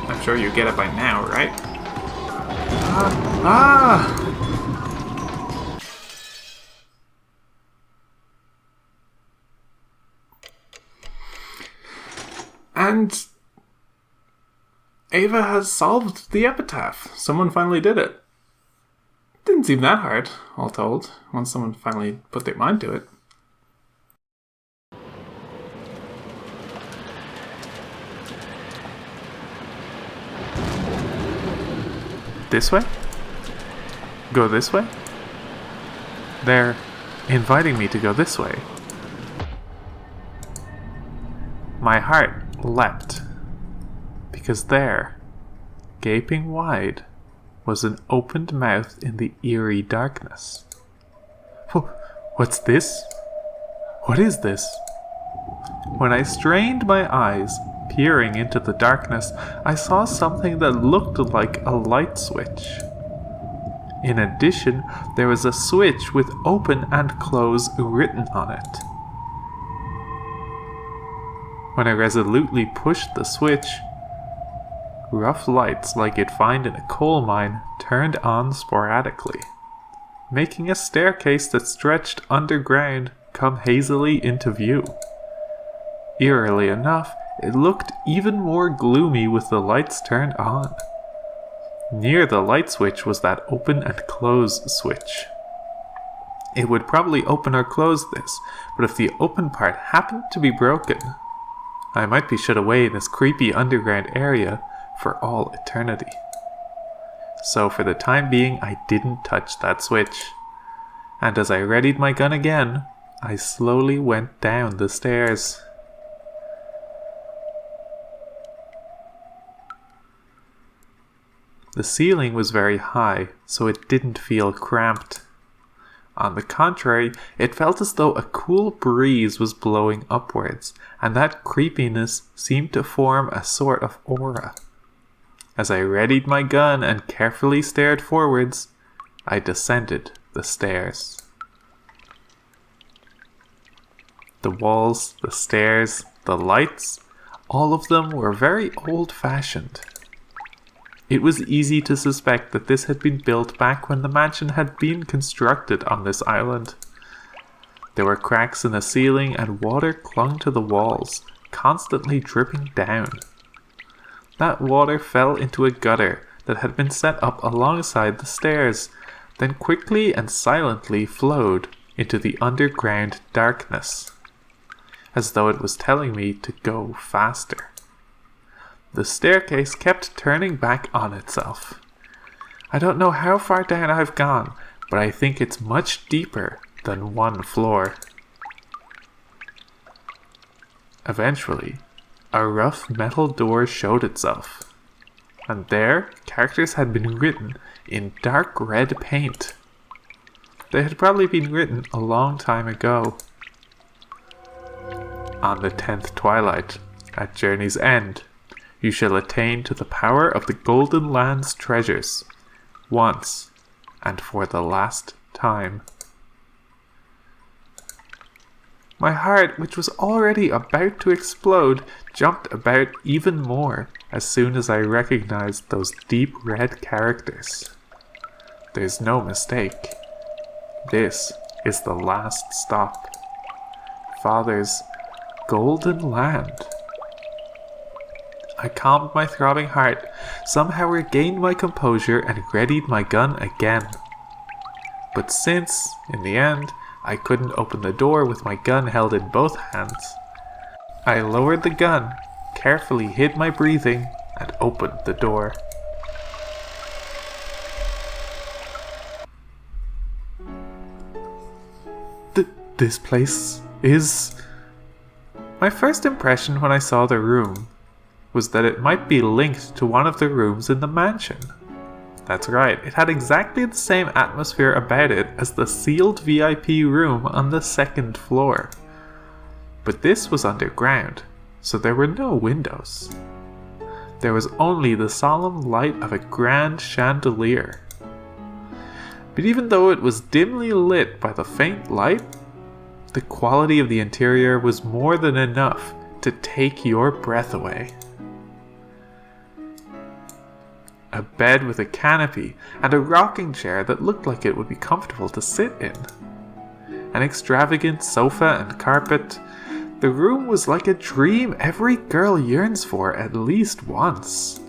I'm sure you get it by now, right? And Ava has solved the epitaph. Someone finally did it. Didn't seem that hard, all told, once someone finally put their mind to it. This way? Go this way? They're inviting me to go this way. My heart leapt, because there, gaping wide, was an opened mouth in the eerie darkness. What's this? What is this? When I strained my eyes, peering into the darkness, I saw something that looked like a light switch. In addition, there was a switch with open and close written on it. When I resolutely pushed the switch, rough lights like you'd find in a coal mine turned on sporadically, making a staircase that stretched underground come hazily into view. Eerily enough, it looked even more gloomy with the lights turned on. Near the light switch was that open and close switch. It would probably open or close this, but if the open part happened to be broken, I might be shut away in this creepy underground area for all eternity. So for the time being, I didn't touch that switch. And as I readied my gun again, I slowly went down the stairs. The ceiling was very high, so it didn't feel cramped. On the contrary, it felt as though a cool breeze was blowing upwards, and that creepiness seemed to form a sort of aura. As I readied my gun and carefully stared forwards, I descended the stairs. The walls, the stairs, the lights, all of them were very old-fashioned. It was easy to suspect that this had been built back when the mansion had been constructed on this island. There were cracks in the ceiling and water clung to the walls, constantly dripping down. That water fell into a gutter that had been set up alongside the stairs, then quickly and silently flowed into the underground darkness, as though it was telling me to go faster. The staircase kept turning back on itself. I don't know how far down I've gone, but I think it's much deeper than one floor. Eventually, a rough metal door showed itself, and there characters had been written in dark red paint. They had probably been written a long time ago. On the 10th twilight, at journey's end, you shall attain to the power of the Golden Land's treasures, once and for the last time. My heart, which was already about to explode, jumped about even more as soon as I recognized those deep red characters. There's no mistake. This is the last stop. Father's golden land. I calmed my throbbing heart, somehow regained my composure, and readied my gun again. But since, in the end, I couldn't open the door with my gun held in both hands, I lowered the gun, carefully hid my breathing, and opened the door. This place is... My first impression when I saw the room was that it might be linked to one of the rooms in the mansion. That's right, it had exactly the same atmosphere about it as the sealed VIP room on the second floor. But this was underground, so there were no windows. There was only the solemn light of a grand chandelier. But even though it was dimly lit by the faint light, the quality of the interior was more than enough to take your breath away. A bed with a canopy and a rocking chair that looked like it would be comfortable to sit in. An extravagant sofa and carpet. The room was like a dream every girl yearns for at least once.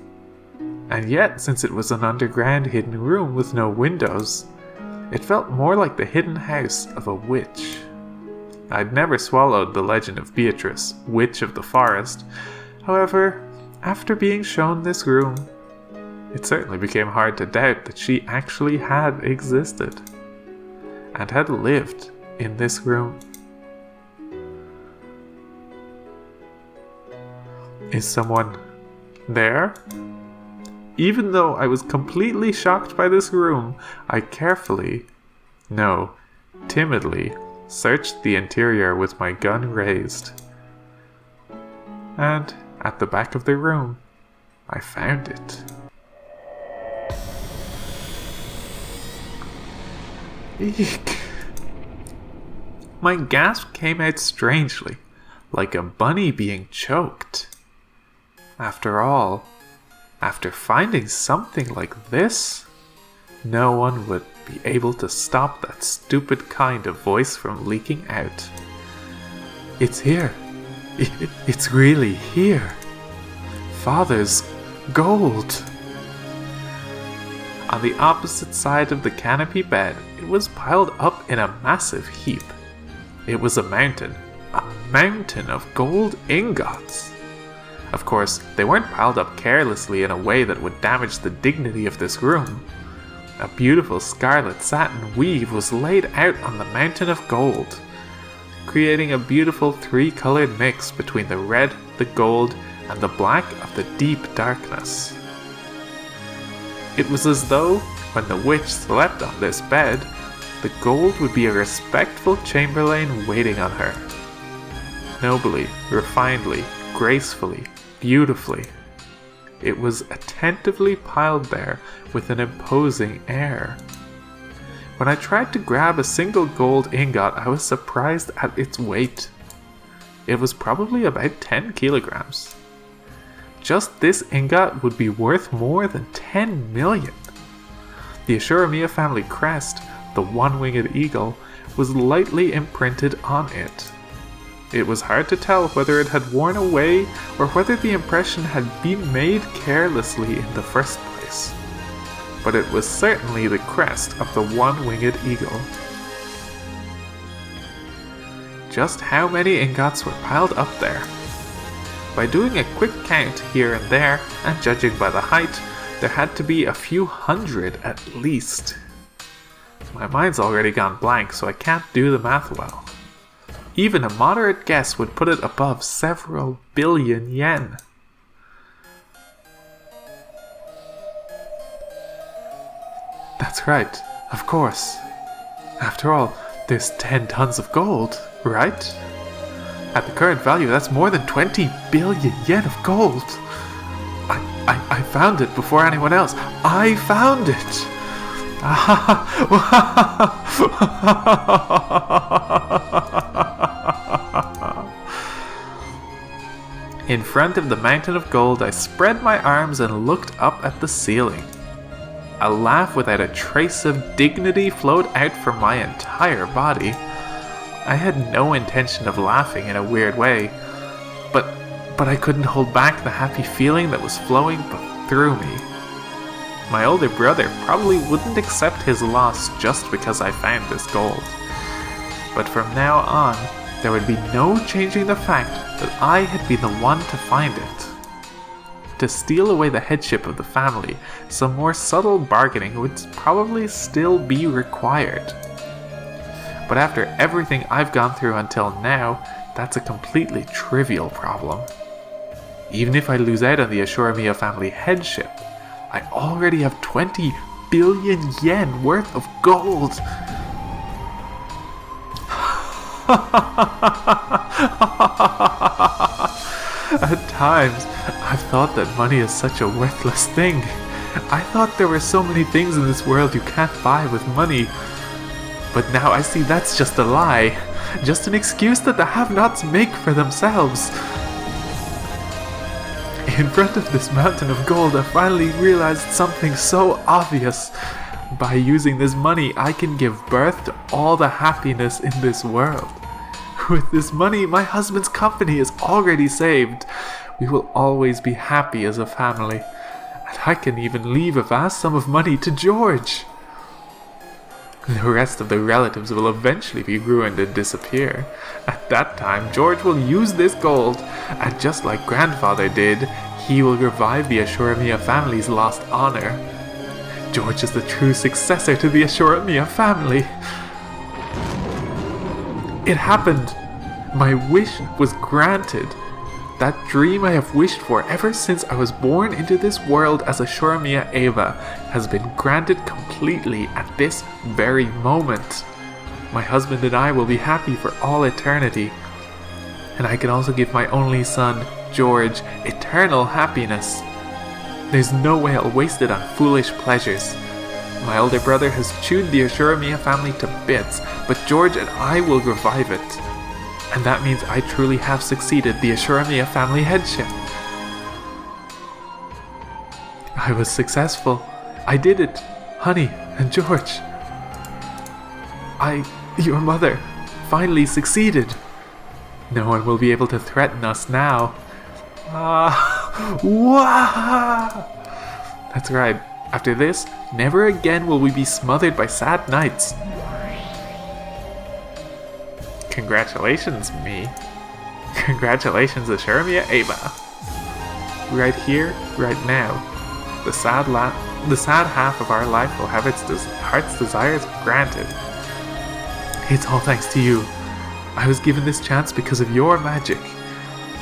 And yet, since it was an underground hidden room with no windows, it felt more like the hidden house of a witch. I'd never swallowed the legend of Beatrice, Witch of the Forest. However, after being shown this room, it certainly became hard to doubt that she actually had existed and had lived in this room. Is someone there? Even though I was completely shocked by this room, I carefully, no, timidly, searched the interior with my gun raised. And at the back of the room, I found it. Eek. My gasp came out strangely, like a bunny being choked. After all, after finding something like this, no one would be able to stop that stupid kind of voice from leaking out. It's here. It's really here. Father's gold. On the opposite side of the canopy bed, it was piled up in a massive heap. It was a mountain of gold ingots. Of course, they weren't piled up carelessly in a way that would damage the dignity of this room. A beautiful scarlet satin weave was laid out on the mountain of gold, creating a beautiful three-colored mix between the red, the gold, and the black of the deep darkness. It was as though, when the witch slept on this bed, the gold would be a respectful chamberlain waiting on her. Nobly, refinedly, gracefully, beautifully. It was attentively piled there with an imposing air. When I tried to grab a single gold ingot, I was surprised at its weight. It was probably about 10 kilograms. Just this ingot would be worth more than 10 million. The Ashuramiya family crest, the one-winged eagle, was lightly imprinted on it. It was hard to tell whether it had worn away or whether the impression had been made carelessly in the first place. But it was certainly the crest of the one-winged eagle. Just how many ingots were piled up there? By doing a quick count here and there, and judging by the height, there had to be a few hundred at least. My mind's already gone blank, so I can't do the math well. Even a moderate guess would put it above several billion yen. That's right, of course. After all, there's 10 tons of gold, right? At the current value, that's more than 20 billion yen of gold. I found it before anyone else. I found it! In front of the mountain of gold, I spread my arms and looked up at the ceiling. A laugh without a trace of dignity flowed out from my entire body. I had no intention of laughing in a weird way, but I couldn't hold back the happy feeling that was flowing through me. My older brother probably wouldn't accept his loss just because I found this gold. But from now on, there would be no changing the fact that I had been the one to find it. To steal away the headship of the family, some more subtle bargaining would probably still be required. But after everything I've gone through until now, that's a completely trivial problem. Even if I lose out on the Ashuramiya family headship, I already have 20 billion yen worth of gold. At times, I've thought that money is such a worthless thing. I thought there were so many things in this world you can't buy with money. But now I see that's just a lie. Just an excuse that the have-nots make for themselves. In front of this mountain of gold, I finally realized something so obvious. By using this money, I can give birth to all the happiness in this world. With this money, my husband's company is already saved. We will always be happy as a family. And I can even leave a vast sum of money to George. The rest of the relatives will eventually be ruined and disappear. At that time, George will use this gold, and just like grandfather did, he will revive the Ashuramiya family's lost honor. George is the true successor to the Ashuramiya family. It happened. My wish was granted. That dream I have wished for ever since I was born into this world as Ashuramiya Eva has been granted completely at this very moment. My husband and I will be happy for all eternity. And I can also give my only son, George, eternal happiness. There's no way I'll waste it on foolish pleasures. My older brother has chewed the Ashuramiya family to bits, but George and I will revive it. And that means I truly have succeeded the Ashuramiya family headship. I was successful. I did it, honey and George. Your mother, finally succeeded. No one will be able to threaten us now. That's right. After this, never again will we be smothered by sad nights. Congratulations, me. Congratulations, Ashuramiya Eva. Right here, right now. The sad half of our life will have its heart's desires granted. It's all thanks to you. I was given this chance because of your magic.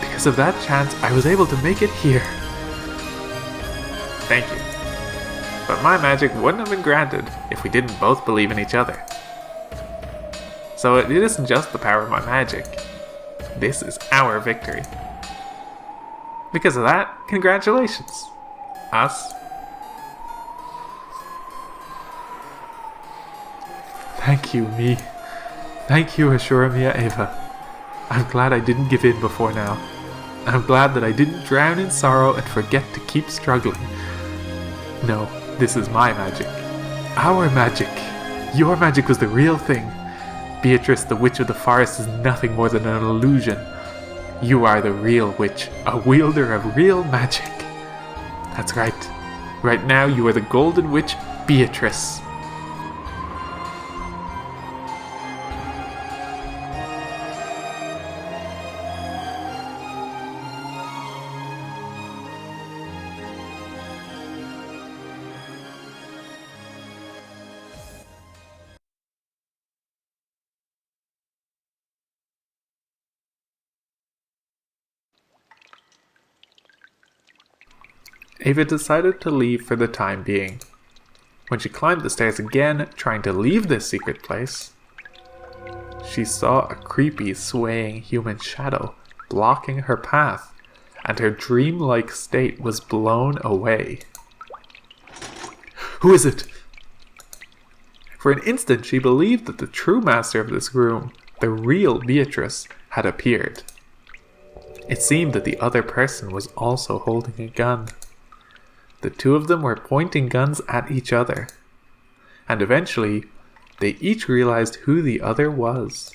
Because of that chance, I was able to make it here. Thank you. But my magic wouldn't have been granted if we didn't both believe in each other. So it isn't just the power of my magic. This is our victory. Because of that, congratulations. Us. Thank you, me. Thank you, Ashuramiya Eva. I'm glad I didn't give in before now. I'm glad that I didn't drown in sorrow and forget to keep struggling. No, this is my magic. Our magic. Your magic was the real thing. Beatrice, the witch of the forest, is nothing more than an illusion. You are the real witch, a wielder of real magic. That's right. Right now, you are the golden witch, Beatrice. Eva decided to leave for the time being. When she climbed the stairs again, trying to leave this secret place, she saw a creepy, swaying human shadow blocking her path, and her dreamlike state was blown away. Who is it? For an instant, she believed that the true master of this room, the real Beatrice, had appeared. It seemed that the other person was also holding a gun. The two of them were pointing guns at each other. And eventually, they each realized who the other was.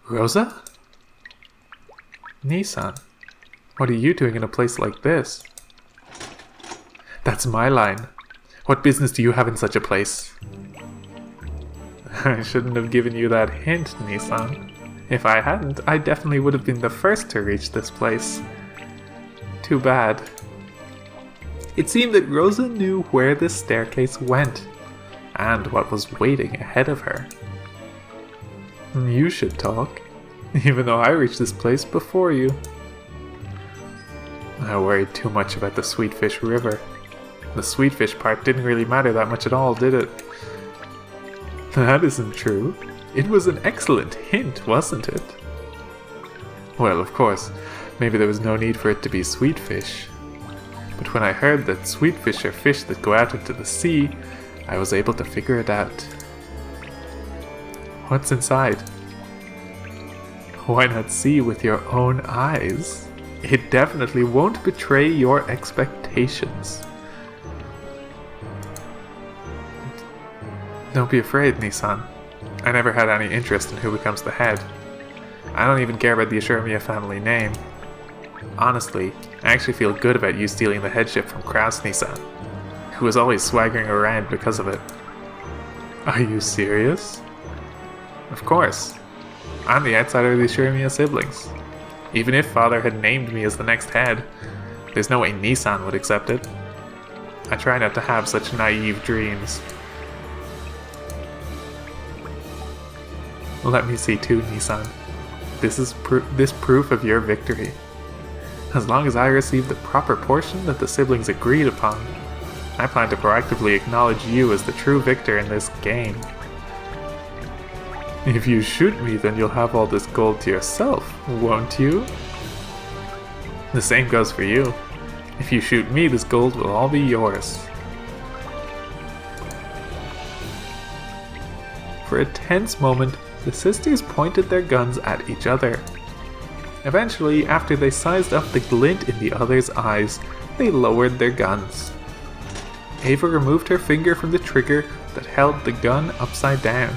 Rosa? Nissan, what are you doing in a place like this? That's my line. What business do you have in such a place? I shouldn't have given you that hint, Nissan. If I hadn't, I definitely would have been the first to reach this place. Too bad. It seemed that Rosa knew where this staircase went, and what was waiting ahead of her. You should talk, even though I reached this place before you. I worried too much about the Sweetfish River. The Sweetfish part didn't really matter that much at all, did it? That isn't true. It was an excellent hint, wasn't it? Well, of course, maybe there was no need for it to be sweetfish. But when I heard that sweetfish are fish that go out into the sea, I was able to figure it out. What's inside? Why not see with your own eyes? It definitely won't betray your expectations. Don't be afraid, Nissan. I never had any interest in who becomes the head. I don't even care about the Ashermia family name. Honestly, I actually feel good about you stealing the headship from Kraus Nissan, who was always swaggering around because of it. Are you serious? Of course. I'm the outsider of the Ashermia siblings. Even if father had named me as the next head, there's no way Nissan would accept it. I try not to have such naive dreams. Let me see too, Nissan. This is proof of your victory. As long as I receive the proper portion that the siblings agreed upon, I plan to proactively acknowledge you as the true victor in this game. If you shoot me, then you'll have all this gold to yourself, won't you? The same goes for you. If you shoot me, this gold will all be yours. For a tense moment, the sisters pointed their guns at each other. Eventually, after they sized up the glint in the other's eyes, they lowered their guns. Ava removed her finger from the trigger that held the gun upside down.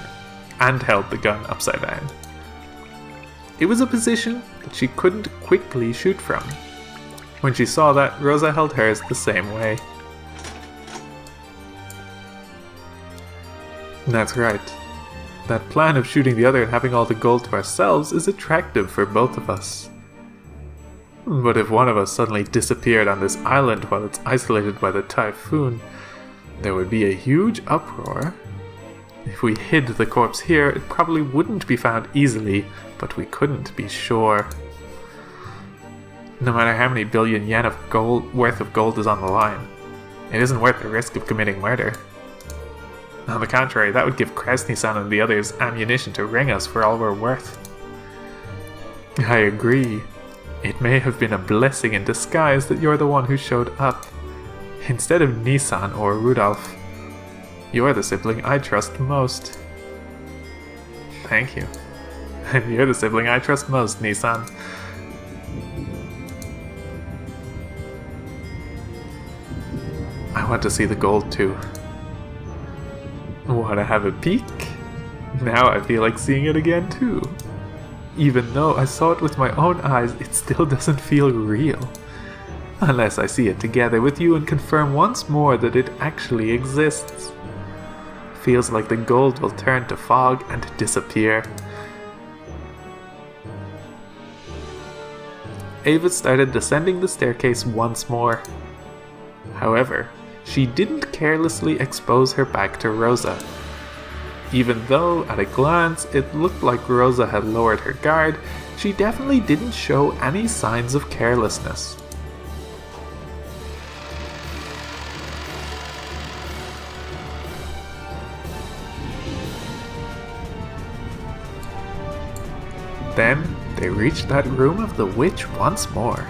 It was a position that she couldn't quickly shoot from. When she saw that, Rosa held hers the same way. That's right. That plan of shooting the other and having all the gold to ourselves is attractive for both of us. But if one of us suddenly disappeared on this island while it's isolated by the typhoon, there would be a huge uproar. If we hid the corpse here, it probably wouldn't be found easily, but we couldn't be sure. No matter how many billion yen worth of gold is on the line, it isn't worth the risk of committing murder. On the contrary, that would give Krasny-san and the others ammunition to ring us for all we're worth. I agree. It may have been a blessing in disguise that you're the one who showed up. Instead of Nissan or Rudolph, you're the sibling I trust most. Thank you. And you're the sibling I trust most, Nissan. I want to see the gold too. Want to have a peek? Now I feel like seeing it again too. Even though I saw it with my own eyes, it still doesn't feel real. Unless I see it together with you and confirm once more that it actually exists. Feels like the gold will turn to fog and disappear. Ava started descending the staircase once more. However, she didn't carelessly expose her back to Rosa. Even though, at a glance, it looked like Rosa had lowered her guard, she definitely didn't show any signs of carelessness. Then, they reached that room of the witch once more.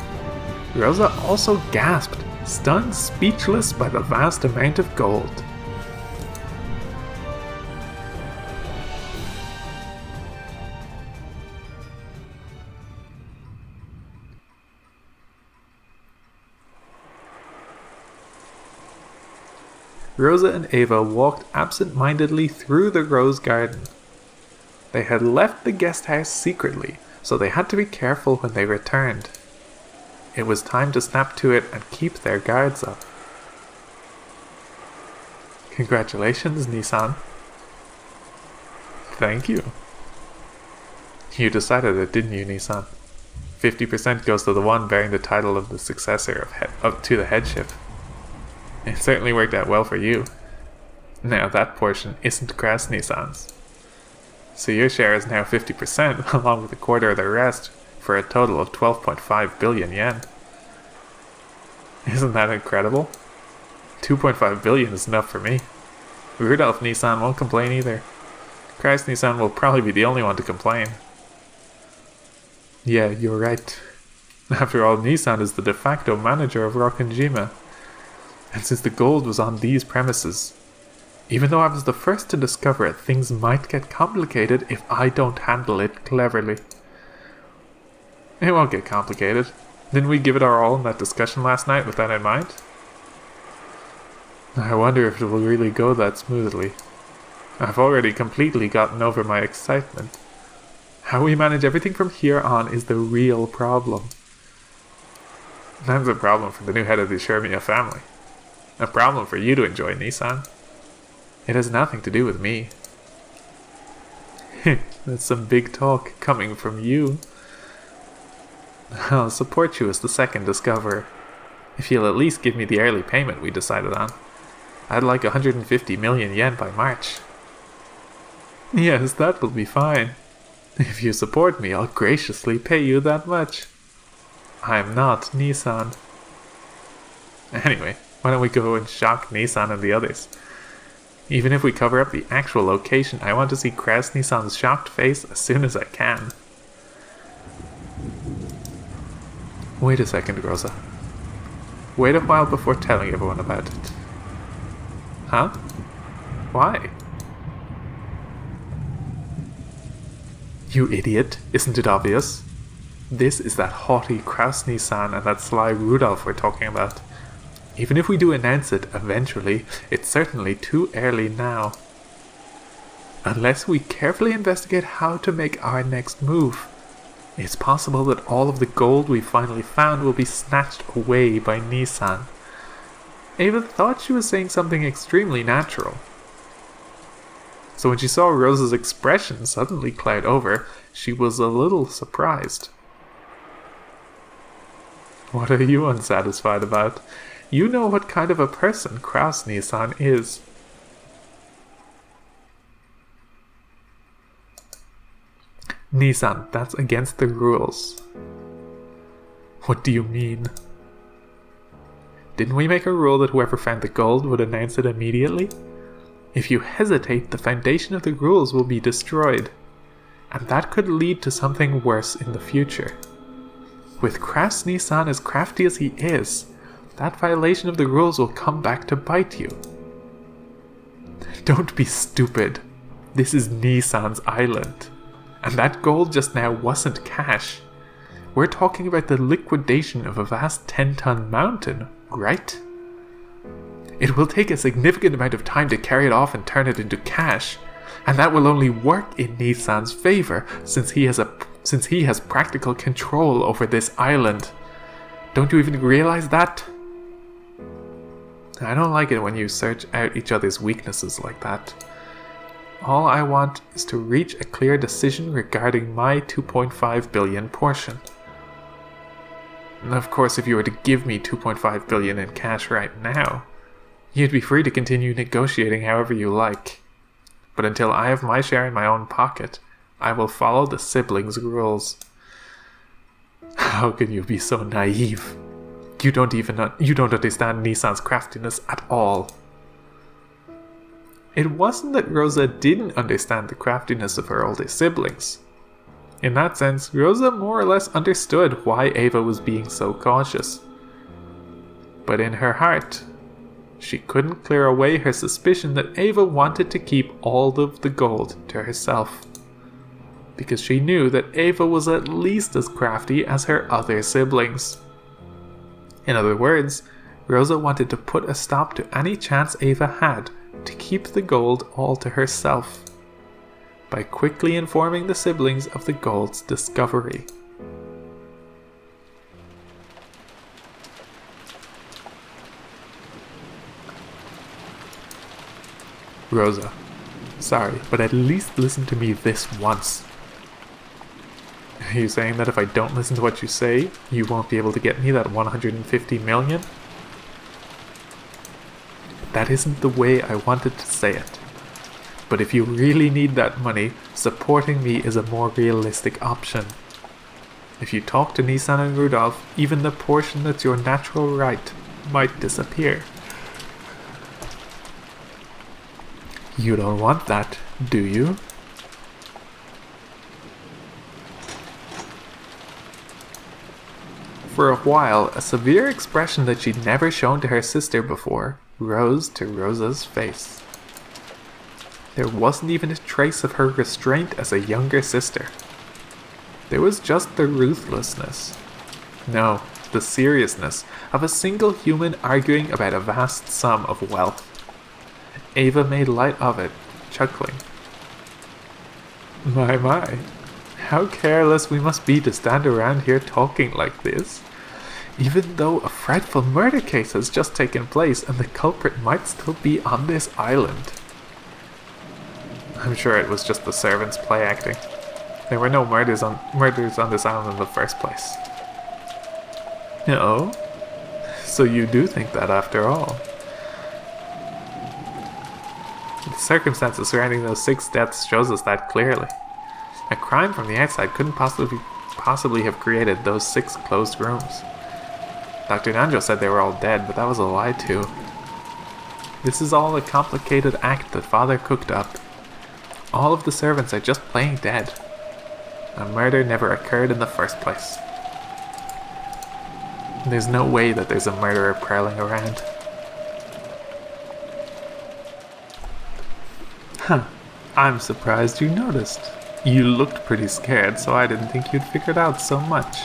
Rosa also gasped, stunned speechless by the vast amount of gold. Rosa and Ava walked absent-mindedly through the rose garden. They had left the guest house secretly, so they had to be careful when they returned. It was time to snap to it and keep their guards up. Congratulations, Nissan. Thank you. You decided it, didn't you, Nissan? 50% goes to the one bearing the title of the successor to the headship. It certainly worked out well for you. Now that portion isn't Crass Nissan's. So your share is now 50% along with a quarter of the rest for a total of 12.5 billion yen. Isn't that incredible? 2.5 billion is enough for me. Rudolph Nissan won't complain either. Crass Nissan will probably be the only one to complain. Yeah, you're right. After all, Nissan is the de facto manager of Rokkenjima. And since the gold was on these premises, even though I was the first to discover it, things might get complicated if I don't handle it cleverly. It won't get complicated. Didn't we give it our all in that discussion last night with that in mind? I wonder if it will really go that smoothly. I've already completely gotten over my excitement. How we manage everything from here on is the real problem. That's a problem for the new head of the Shermia family. A problem for you to enjoy, Nissan. It has nothing to do with me. That's some big talk coming from you. I'll support you as the second discoverer, if you'll at least give me the early payment we decided on. I'd like 150 million yen by March. Yes, that will be fine. If you support me, I'll graciously pay you that much. I'm not Nissan. Anyway, why don't we go and shock Nissan and the others? Even if we cover up the actual location, I want to see Crass Nissan's shocked face as soon as I can. Wait a second, Rosa. Wait a while before telling everyone about it. Huh? Why? You idiot, isn't it obvious? This is that haughty Crass Nissan and that sly Rudolph we're talking about. Even if we do announce it eventually, it's certainly too early now. Unless we carefully investigate how to make our next move, it's possible that all of the gold we finally found will be snatched away by Nissan. Ava thought she was saying something extremely natural. So when she saw Rosa's expression suddenly cloud over, she was a little surprised. What are you unsatisfied about? You know what kind of a person Crass Nissan is. Nissan, that's against the rules. What do you mean? Didn't we make a rule that whoever found the gold would announce it immediately? If you hesitate, the foundation of the rules will be destroyed, and that could lead to something worse in the future. With Crass Nissan as crafty as he is, that violation of the rules will come back to bite you. Don't be stupid. This is Nissan's island. And that gold just now wasn't cash. We're talking about the liquidation of a vast 10-ton mountain, right? It will take a significant amount of time to carry it off and turn it into cash, and that will only work in Nissan's favor since he has practical control over this island. Don't you even realize that? I don't like it when you search out each other's weaknesses like that. All I want is to reach a clear decision regarding my 2.5 billion portion. And of course, if you were to give me 2.5 billion in cash right now, you'd be free to continue negotiating however you like. But until I have my share in my own pocket, I will follow the siblings' rules. How can you be so naive? You don't understand Nissan's craftiness at all. It wasn't that Rosa didn't understand the craftiness of her older siblings. In that sense, Rosa more or less understood why Ava was being so cautious. But in her heart, she couldn't clear away her suspicion that Ava wanted to keep all of the gold to herself. Because she knew that Ava was at least as crafty as her other siblings. In other words, Rosa wanted to put a stop to any chance Ava had to keep the gold all to herself, by quickly informing the siblings of the gold's discovery. Rosa, sorry, but at least listen to me this once. Are you saying that if I don't listen to what you say, you won't be able to get me that 150 million? That isn't the way I wanted to say it. But if you really need that money, supporting me is a more realistic option. If you talk to Nissan and Rudolph, even the portion that's your natural right might disappear. You don't want that, do you? For a while, a severe expression that she'd never shown to her sister before rose to Rosa's face. There wasn't even a trace of her restraint as a younger sister. There was just the ruthlessness. No, the seriousness of a single human arguing about a vast sum of wealth. Ava made light of it, chuckling. My, how careless we must be to stand around here talking like this, even though a frightful murder case has just taken place and the culprit might still be on this island. I'm sure it was just the servants play acting. There were no murders on this island in the first place. No? So you do think that after all? The circumstances surrounding those 6 deaths shows us that clearly. A crime from the outside couldn't possibly have created those 6 closed rooms. Dr. Nanjo said they were all dead, but that was a lie too. This is all a complicated act that Father cooked up. All of the servants are just playing dead. A murder never occurred in the first place. There's no way that there's a murderer prowling around. Huh, I'm surprised you noticed. You looked pretty scared, so I didn't think you'd figured out so much.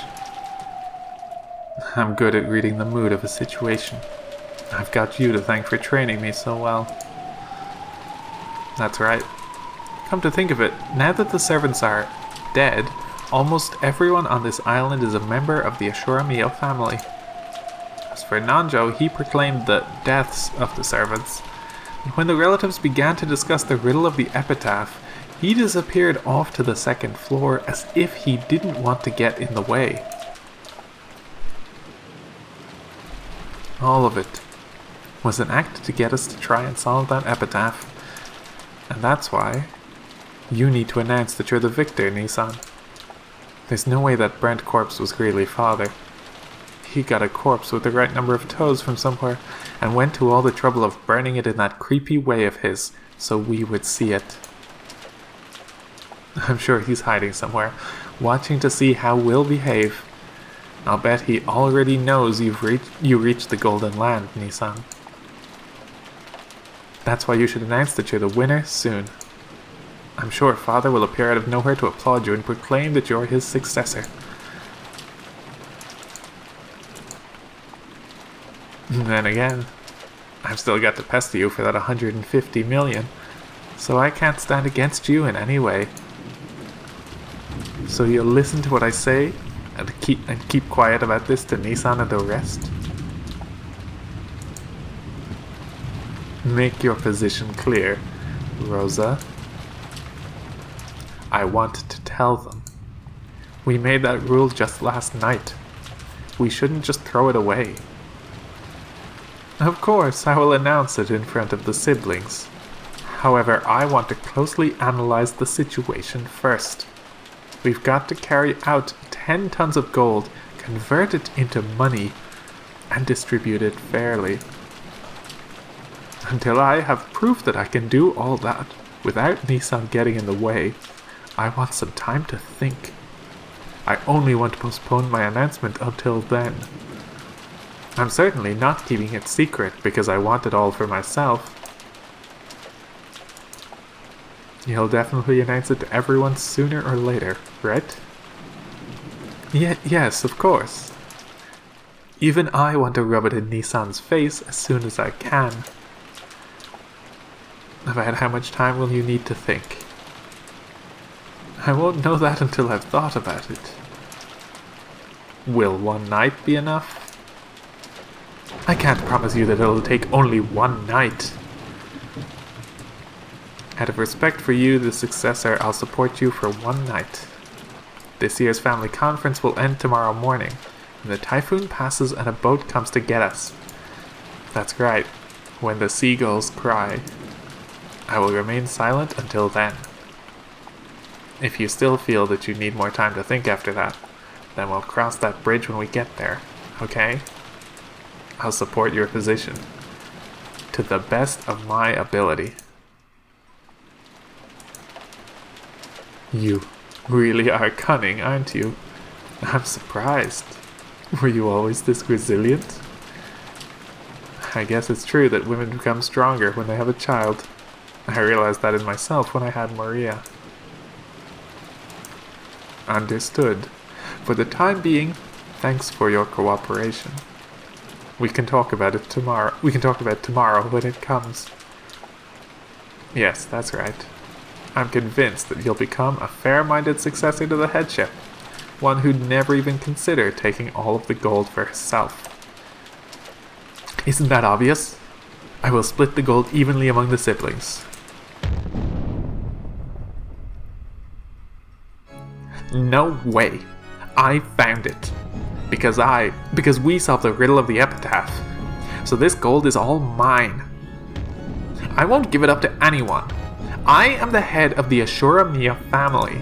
I'm good at reading the mood of a situation. I've got you to thank for training me so well. That's right. Come to think of it, now that the servants are dead, almost everyone on this island is a member of the Ashura Mio family. As for Nanjo, he proclaimed the deaths of the servants. When the relatives began to discuss the riddle of the epitaph, he disappeared off to the 2nd floor as if he didn't want to get in the way. All of it was an act to get us to try and solve that epitaph. And that's why you need to announce that you're the victor, Nissan. There's no way that burnt corpse was really Father. He got a corpse with the right number of toes from somewhere and went to all the trouble of burning it in that creepy way of his so we would see it. I'm sure he's hiding somewhere, watching to see how we'll behave. I'll bet he already knows you reached the Golden Land, Nissan. That's why you should announce that you're the winner soon. I'm sure Father will appear out of nowhere to applaud you and proclaim that you're his successor. Then again, I've still got to pester you for that 150 million, so I can't stand against you in any way. So you'll listen to what I say and keep quiet about this to Nissan and the rest? Make your position clear, Rosa. I want to tell them. We made that rule just last night. We shouldn't just throw it away. Of course, I will announce it in front of the siblings. However, I want to closely analyze the situation first. We've got to carry out 10 tons of gold, convert it into money, and distribute it fairly. Until I have proof that I can do all that without Nissan getting in the way, I want some time to think. I only want to postpone my announcement until then. I'm certainly not keeping it secret because I want it all for myself. You'll definitely announce it to everyone sooner or later, right? Yes, of course. Even I want to rub it in Nissan's face as soon as I can. About how much time will you need to think? I won't know that until I've thought about it. Will one night be enough? I can't promise you that it'll take only one night. Out of respect for you, the successor, I'll support you for one night. This year's family conference will end tomorrow morning, when the typhoon passes and a boat comes to get us. That's right, when the seagulls cry. I will remain silent until then. If you still feel that you need more time to think after that, then we'll cross that bridge when we get there, okay? I'll support your position, to the best of my ability. You really are cunning, aren't you? I'm surprised. Were you always this resilient? I guess it's true that women become stronger when they have a child. I realized that in myself when I had Maria. Understood. For the time being, thanks for your cooperation. We can talk about it tomorrow. We can talk about it tomorrow when it comes. Yes, that's right. I'm convinced that you'll become a fair-minded successor to the headship, one who'd never even consider taking all of the gold for herself. Isn't that obvious? I will split the gold evenly among the siblings. No way. I found it. Because we solved the riddle of the epitaph. So this gold is all mine. I won't give it up to anyone. I am the head of the Ashura Mia family.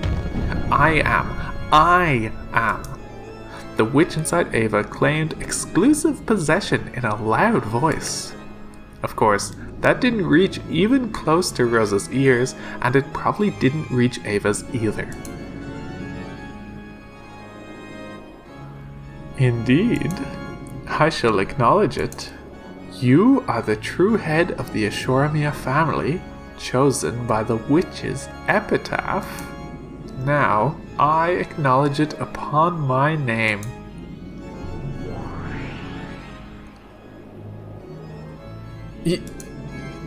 I am. The witch inside Ava claimed exclusive possession in a loud voice. Of course, that didn't reach even close to Rosa's ears, and it probably didn't reach Ava's either. Indeed, I shall acknowledge it. You are the true head of the Ashoramia family, chosen by the witch's epitaph. Now, I acknowledge it upon my name.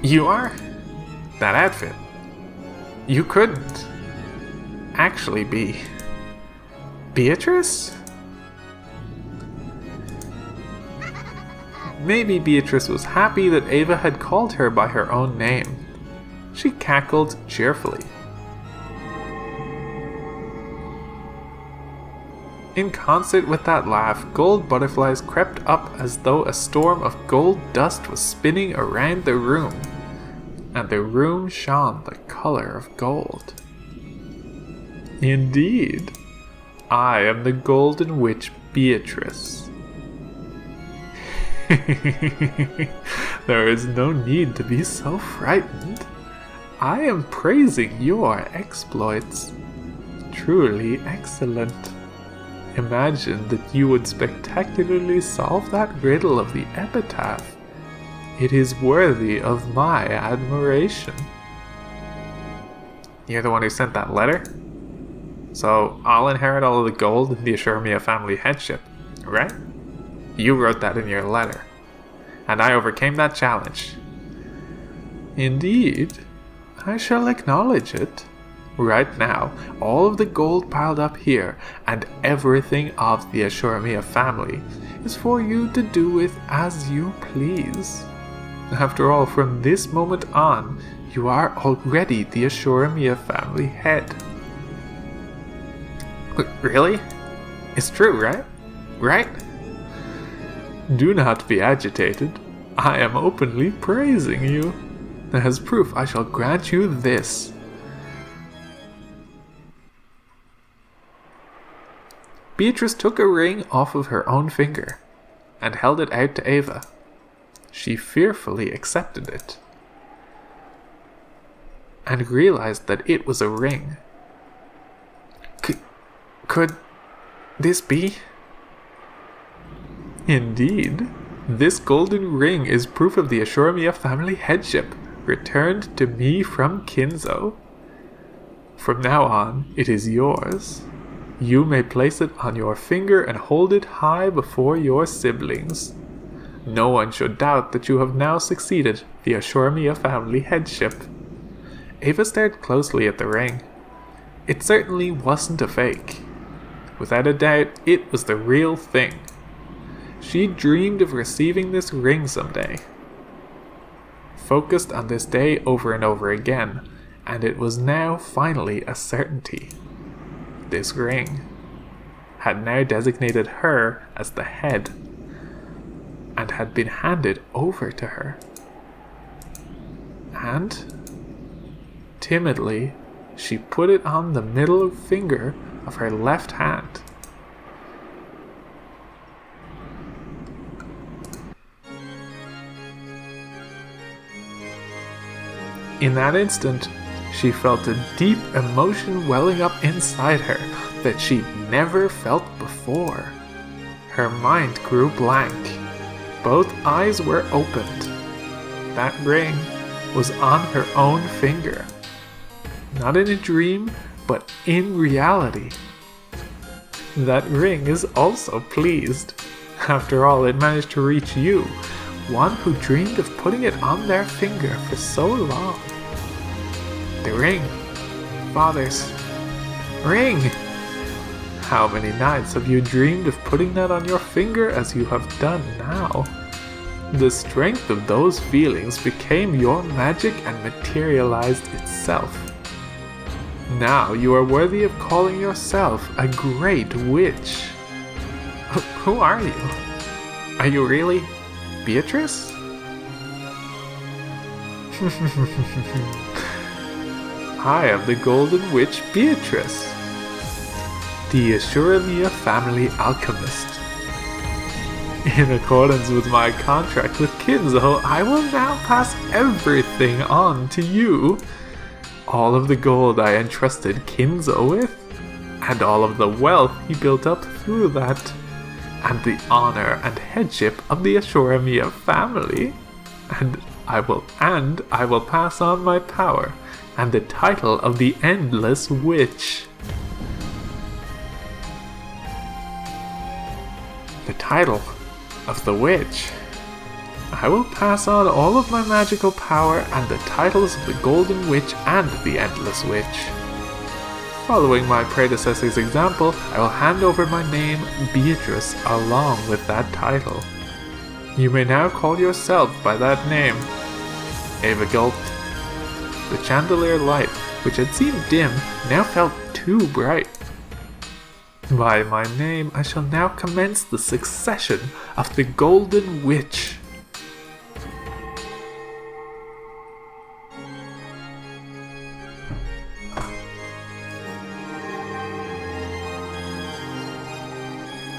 You are? That outfit. You couldn't actually be Beatrice? Maybe Beatrice was happy that Ava had called her by her own name. She cackled cheerfully. In concert with that laugh, gold butterflies crept up as though a storm of gold dust was spinning around the room, and the room shone the color of gold. Indeed, I am the Golden Witch Beatrice. There is no need to be so frightened. I am praising your exploits. Truly excellent. Imagine that you would spectacularly solve that riddle of the epitaph. It is worthy of my admiration. You're the one who sent that letter? So I'll inherit all of the gold in the Ashoramia family headship, right? You wrote that in your letter, and I overcame that challenge. Indeed, I shall acknowledge it. Right now, all of the gold piled up here, and everything of the Ashoramia family, is for you to do with as you please. After all, from this moment on, you are already the Ashoramia family head. Really? It's true, right? Right? Do not be agitated. I am openly praising you. As proof, I shall grant you this. Beatrice took a ring off of her own finger and held it out to Ava. She fearfully accepted it and realized that it was a ring. Could this be? Indeed, this golden ring is proof of the Ashoramia family headship, returned to me from Kinzo. From now on, it is yours. You may place it on your finger and hold it high before your siblings. No one should doubt that you have now succeeded the Ashuramiya family headship." Ava stared closely at the ring. It certainly wasn't a fake. Without a doubt, it was the real thing. She dreamed of receiving this ring someday. Focused on this day over and over again, and it was now finally a certainty. This ring had now designated her as the head, and had been handed over to her. And, timidly, she put it on the middle finger of her left hand. In that instant, she felt a deep emotion welling up inside her that she'd never felt before. Her mind grew blank. Both eyes were opened. That ring was on her own finger. Not in a dream, but in reality. That ring is also pleased. After all, it managed to reach you, one who dreamed of putting it on their finger for so long. The ring. Father's ring. How many nights have you dreamed of putting that on your finger as you have done now? The strength of those feelings became your magic and materialized itself. Now you are worthy of calling yourself a great witch. Who are you? Are you really Beatrice? I am the Golden Witch Beatrice, the Ashuramiya family alchemist. In accordance with my contract with Kinzo, I will now pass everything on to you. All of the gold I entrusted Kinzo with, and all of the wealth he built up through that, and the honor and headship of the Ashuramiya family. And I will pass on my power and the title of the Endless Witch. The title of the witch. I will pass on all of my magical power and the titles of the Golden Witch and the Endless Witch. Following my predecessor's example, I will hand over my name, Beatrice, along with that title. You may now call yourself by that name. Ava gulped. The chandelier light, which had seemed dim, now felt too bright. By my name, I shall now commence the succession of the Golden Witch.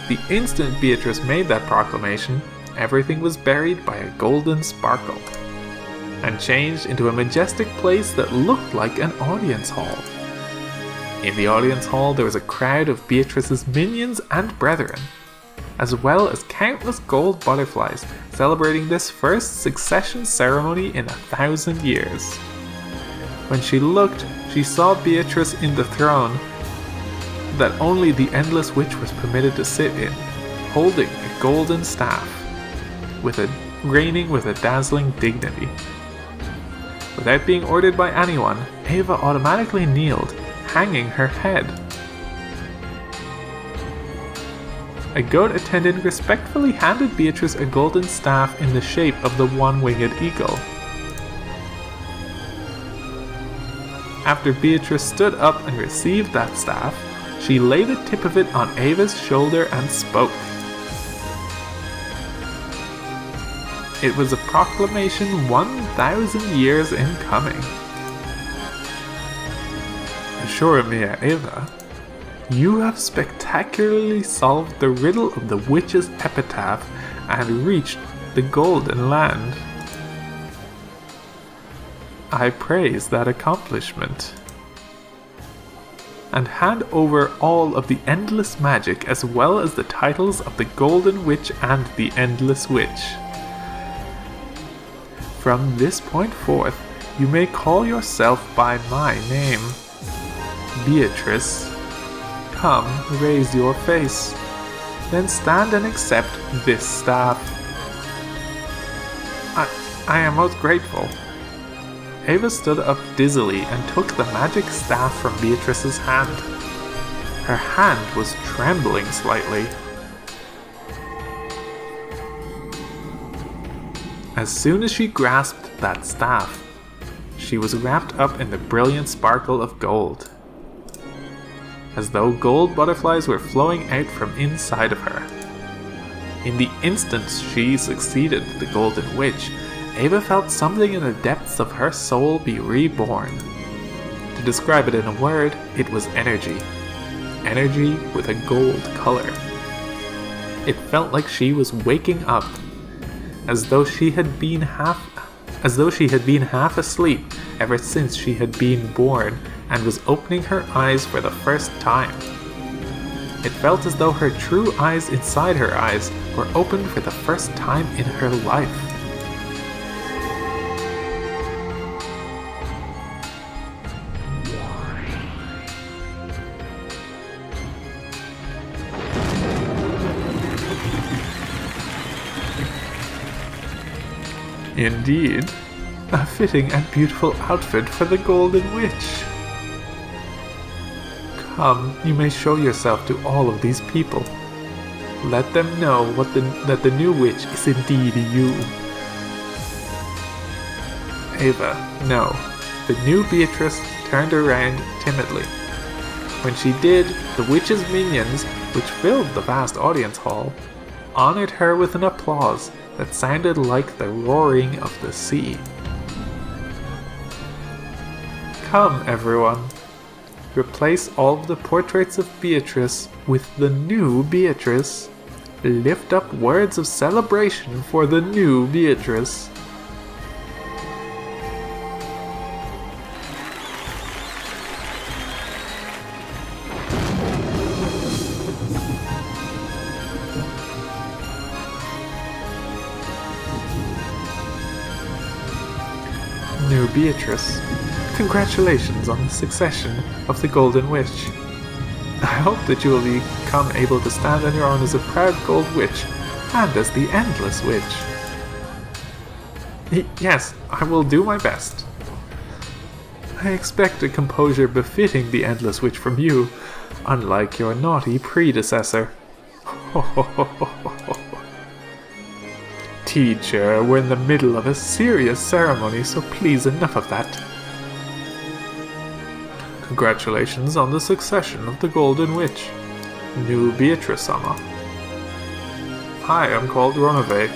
The instant Beatrice made that proclamation, everything was buried by a golden sparkle, and changed into a majestic place that looked like an audience hall. In the audience hall there was a crowd of Beatrice's minions and brethren, as well as countless gold butterflies celebrating this first succession ceremony in 1,000 years. When she looked, she saw Beatrice in the throne that only the Endless Witch was permitted to sit in, holding a golden staff, reigning with a dazzling dignity. Without being ordered by anyone, Ava automatically kneeled, hanging her head. A goat attendant respectfully handed Beatrice a golden staff in the shape of the one-winged eagle. After Beatrice stood up and received that staff, she laid the tip of it on Ava's shoulder and spoke. It was a proclamation 1,000 years in coming. Ashuramiya Ava, you have spectacularly solved the riddle of the witch's epitaph and reached the Golden Land. I praise that accomplishment, and hand over all of the endless magic as well as the titles of the Golden Witch and the Endless Witch. From this point forth, you may call yourself by my name, Beatrice, Come, raise your face. Then stand and accept this staff. I am most grateful. Ava stood up dizzily and took the magic staff from Beatrice's hand. Her hand was trembling slightly. As soon as she grasped that staff, she was wrapped up in the brilliant sparkle of gold, as though gold butterflies were flowing out from inside of her. In the instant she succeeded the Golden Witch, Ava felt something in the depths of her soul be reborn. To describe it in a word, it was energy. Energy with a gold color. It felt like she was waking up, as though she had been half asleep ever since she had been born and was opening her eyes for the first time. It felt as though her true eyes inside her eyes were opened for the first time in her life. Indeed, a fitting and beautiful outfit for the Golden Witch. Come, you may show yourself to all of these people. Let them know that the new witch is indeed you. Ava, no. The new Beatrice turned around timidly. When she did, the witch's minions, which filled the vast audience hall, honored her with an applause that sounded like the roaring of the sea. Come, everyone. Replace all of the portraits of Beatrice with the new Beatrice. Lift up words of celebration for the new Beatrice. New Beatrice, congratulations on the succession of the Golden Witch. I hope that you will become able to stand on your own as a proud Gold Witch and as the Endless Witch. Yes, I will do my best. I expect a composure befitting the Endless Witch from you, unlike your naughty predecessor. Teacher, we're in the middle of a serious ceremony, so please, enough of that. Congratulations on the succession of the Golden Witch, new Beatrice-sama. I am called Ronove.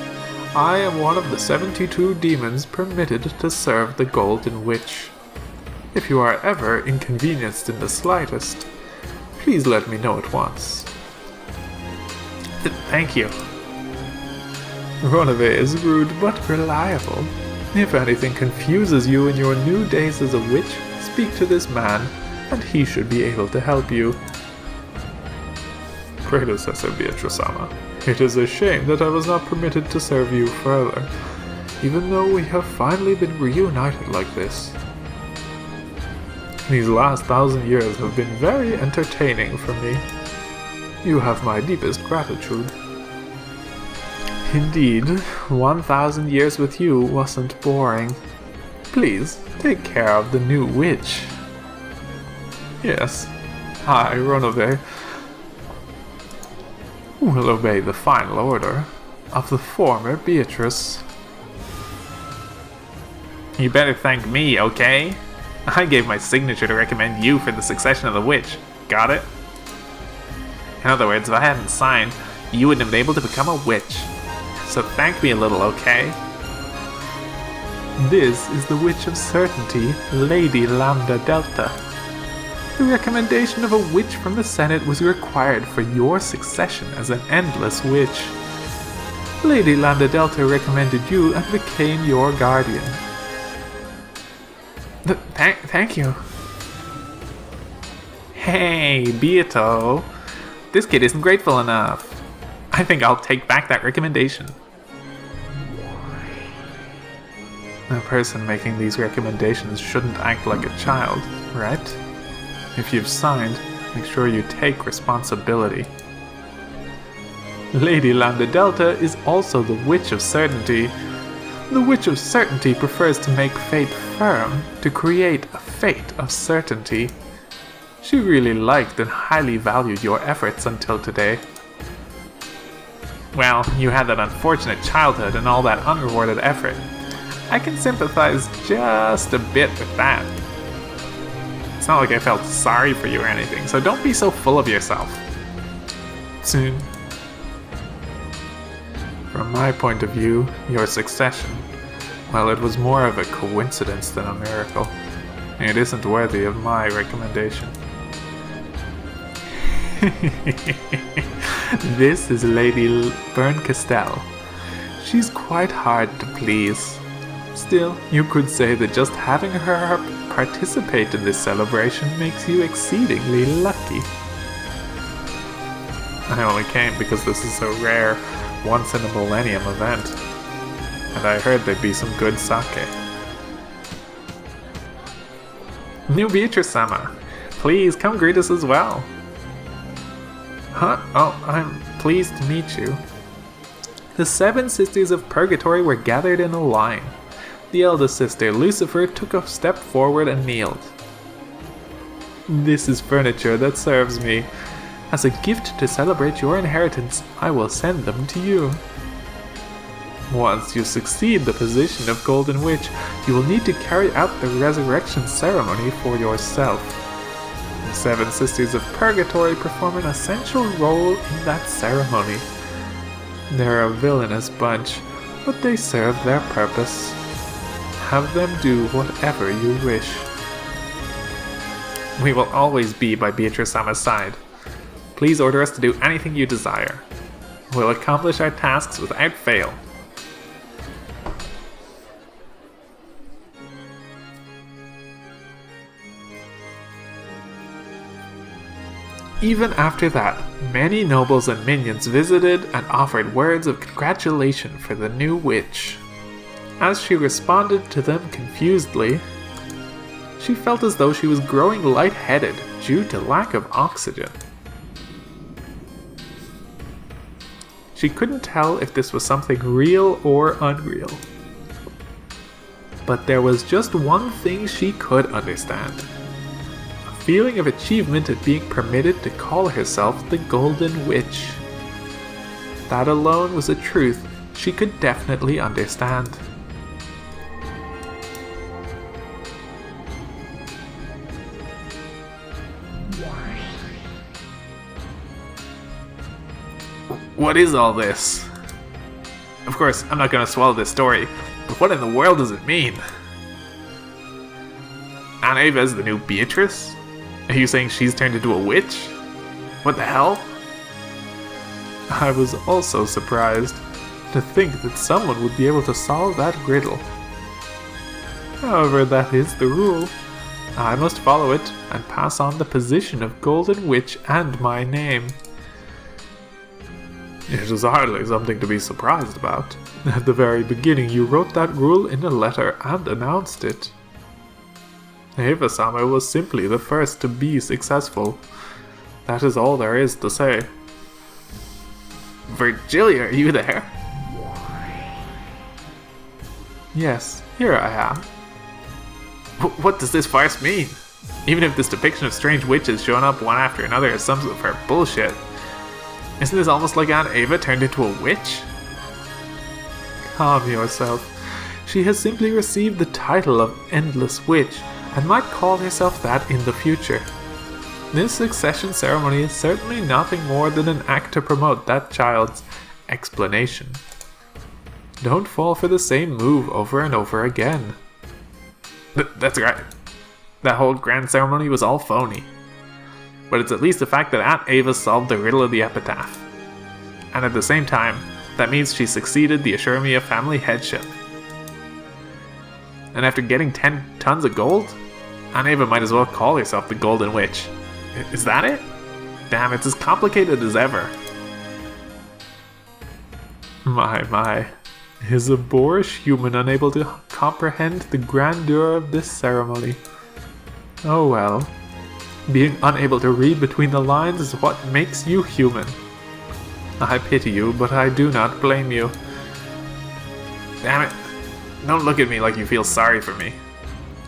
I am one of the 72 demons permitted to serve the Golden Witch. If you are ever inconvenienced in the slightest, please let me know at once. Thank you. Ronove is rude but reliable. If anything confuses you in your new days as a witch, speak to this man, and he should be able to help you. Predecessor Beatrice-sama, it is a shame that I was not permitted to serve you further, even though we have finally been reunited like this. These last 1,000 years have been very entertaining for me. You have my deepest gratitude. Indeed, 1,000 years with you wasn't boring. Please, take care of the new witch. Yes, I, Ronove, will obey the final order of the former Beatrice. You better thank me, okay? I gave my signature to recommend you for the succession of the witch. Got it? In other words, if I hadn't signed, you wouldn't have been able to become a witch. So thank me a little, okay? This is the Witch of Certainty, Lady Lambda Delta. The recommendation of a witch from the Senate was required for your succession as an endless witch. Lady Lambda Delta recommended you and became your guardian. Thank you. Hey, Beato. This kid isn't grateful enough. I think I'll take back that recommendation. A person making these recommendations shouldn't act like a child, right? If you've signed, Make sure you take responsibility. Lady Lambda Delta is also the Witch of Certainty. The Witch of Certainty prefers to make fate firm, to create a fate of certainty. She really liked and highly valued your efforts until today. Well, you had that unfortunate childhood and all that unrewarded effort. I can sympathize just a bit with that. It's not like I felt sorry for you or anything, so don't be so full of yourself. Soon. From my point of view, your succession, well, it was more of a coincidence than a miracle. It isn't worthy of my recommendation. This is Lady Berncastel. She's quite hard to please. Still, you could say that just having her participate in this celebration makes you exceedingly lucky. I only came because this is a rare, once-in-a-millennium event, and I heard there'd be some good sake. New Beatrice-sama, please come greet us as well. Huh? Oh, I'm pleased to meet you. The 7 sisters of Purgatory were gathered in a line. The eldest sister, Lucifer, took a step forward and kneeled. This is furniture that serves me. As a gift to celebrate your inheritance, I will send them to you. Once you succeed the position of Golden Witch, you will need to carry out the resurrection ceremony for yourself. The 7 Sisters of Purgatory perform an essential role in that ceremony. They're a villainous bunch, but they serve their purpose. Have them do whatever you wish. We will always be by Beatrice-sama's side. Please order us to do anything you desire. We'll accomplish our tasks without fail. Even after that, many nobles and minions visited and offered words of congratulation for the new witch. As she responded to them confusedly, she felt as though she was growing lightheaded due to lack of oxygen. She couldn't tell if this was something real or unreal. But there was just one thing she could understand. A feeling of achievement at being permitted to call herself the Golden Witch. That alone was a truth she could definitely understand. What is all this? Of course, I'm not going to swallow this story, but what in the world does it mean? Aunt Ava is the new Beatrice? Are you saying she's turned into a witch? What the hell? I was also surprised to think that someone would be able to solve that riddle. However, that is the rule. I must follow it and pass on the position of Golden Witch and my name. It is hardly something to be surprised about. At the very beginning, you wrote that rule in a letter and announced it. Ava-sama was simply the first to be successful. That is all there is to say. Virgilia, are you there? Yes, here I am. What does this farce mean? Even if this depiction of strange witches showing up one after another is some of her bullshit, isn't this almost like Aunt Ava turned into a witch? Calm yourself. She has simply received the title of Endless Witch and might call herself that in the future. This succession ceremony is certainly nothing more than an act to promote that child's explanation. Don't fall for the same move over and over again. That's right. That whole grand ceremony was all phony. But it's at least the fact that Aunt Ava solved the riddle of the epitaph. And at the same time, that means she succeeded the Ashuramiya family headship. And after getting 10 tons of gold, Aunt Ava might as well call herself the Golden Witch. Is that it? Damn, it's as complicated as ever. My. Is a boorish human unable to comprehend the grandeur of this ceremony? Oh well. Being unable to read between the lines is what makes you human. I pity you, but I do not blame you. Damn it. Don't look at me like you feel sorry for me.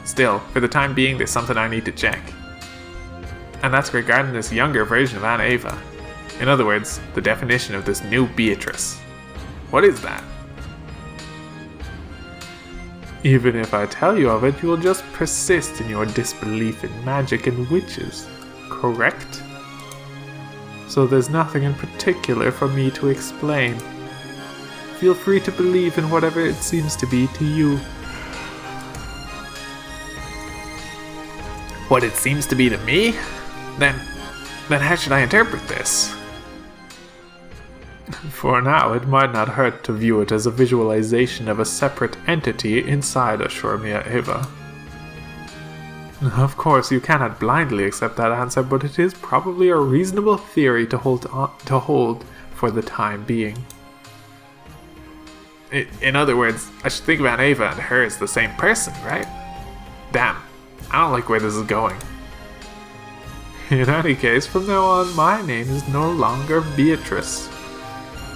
Still, for the time being, there's something I need to check. And that's regarding this younger version of Aunt Ava. In other words, the definition of this new Beatrice. What is that? Even if I tell you of it, you will just persist in your disbelief in magic and witches. Correct? So there's nothing in particular for me to explain. Feel free to believe in whatever it seems to be to you. What it seems to be to me? Then how should I interpret this? For now, it might not hurt to view it as a visualization of a separate entity inside Ashurmia Eva. Of course, you cannot blindly accept that answer, but it is probably a reasonable theory to hold for the time being. In other words, I should think of Aunt Ava and her as the same person, right? Damn, I don't like where this is going. In any case, from now on, my name is no longer Beatrice.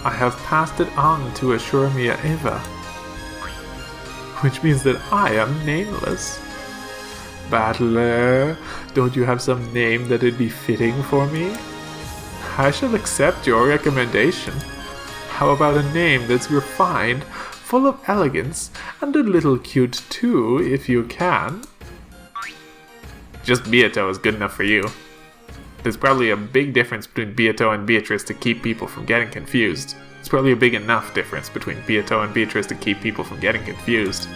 I have passed it on to Ashurmia Eva, which means that I am nameless. Battler, don't you have some name that'd be fitting for me? I shall accept your recommendation. How about a name that's refined, full of elegance, and a little cute too, if you can? Just Beato is good enough for you. There's probably a big difference between Beato and Beatrice to keep people from getting confused. It's probably a big enough difference between Beato and Beatrice to keep people from getting confused.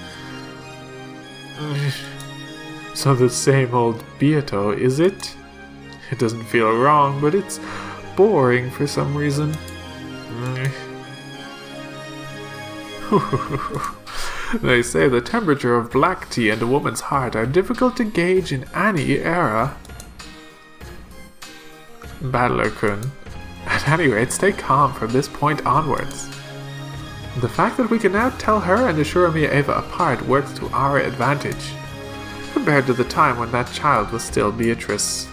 So the same old Beato, is it? It doesn't feel wrong, but it's boring for some reason. They say the temperature of black tea and a woman's heart are difficult to gauge in any era. Battler-kun, at any rate, stay calm from this point onwards. The fact that we can now tell her and Ashurmia Eva apart works to our advantage, compared to the time when that child was still Beatrice.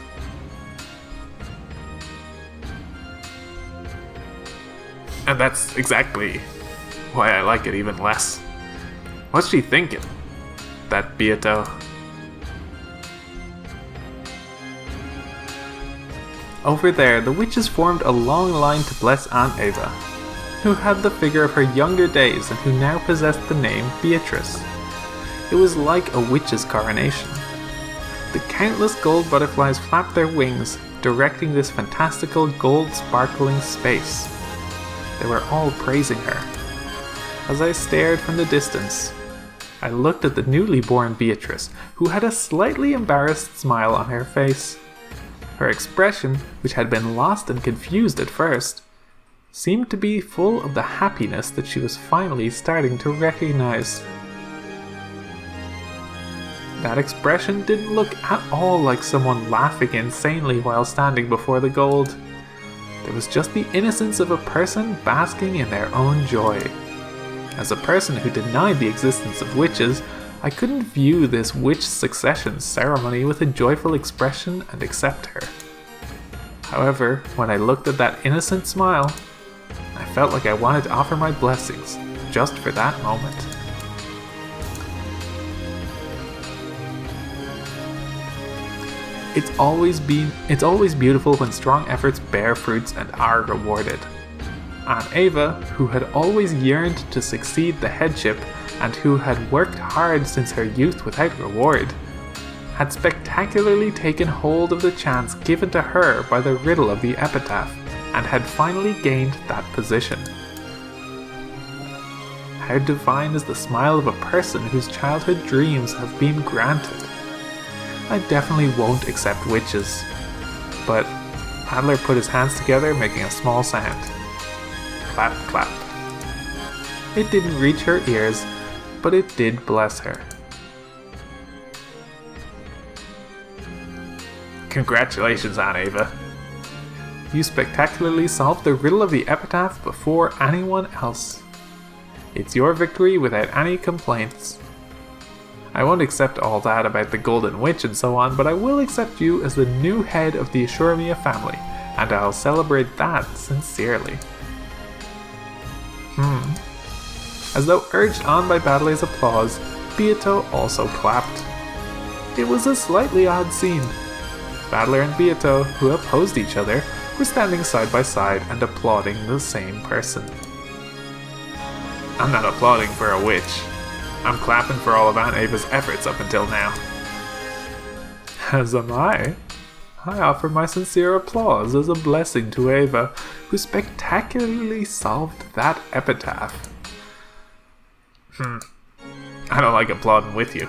And that's exactly why I like it even less. What's she thinking? That Beato. Over there, the witches formed a long line to bless Aunt Ava, who had the figure of her younger days and who now possessed the name Beatrice. It was like a witch's coronation. The countless gold butterflies flapped their wings, directing this fantastical gold-sparkling space. They were all praising her. As I stared from the distance, I looked at the newly born Beatrice, who had a slightly embarrassed smile on her face. Her expression, which had been lost and confused at first, seemed to be full of the happiness that she was finally starting to recognize. That expression didn't look at all like someone laughing insanely while standing before the gold. There was just the innocence of a person basking in their own joy. As a person who denied the existence of witches, I couldn't view this witch succession ceremony with a joyful expression and accept her. However, when I looked at that innocent smile, I felt like I wanted to offer my blessings, just for that moment. It's always beautiful when strong efforts bear fruits and are rewarded. Aunt Ava, who had always yearned to succeed the headship and who had worked hard since her youth without reward, had spectacularly taken hold of the chance given to her by the riddle of the epitaph, and had finally gained that position. How divine is the smile of a person whose childhood dreams have been granted. I definitely won't accept witches, but Adler put his hands together, making a small sound. Clap, clap. It didn't reach her ears, but it did bless her. Congratulations, Aunt Ava. You spectacularly solved the riddle of the epitaph before anyone else. It's your victory without any complaints. I won't accept all that about the Golden Witch and so on, but I will accept you as the new head of the Ashuramia family, and I'll celebrate that sincerely. As though urged on by Battler's applause, Beato also clapped. It was a slightly odd scene. Battler and Beato, who opposed each other, were standing side by side and applauding the same person. I'm not applauding for a witch. I'm clapping for all of Aunt Ava's efforts up until now. As am I. I offer my sincere applause as a blessing to Ava, who spectacularly solved that epitaph. I don't like applauding with you.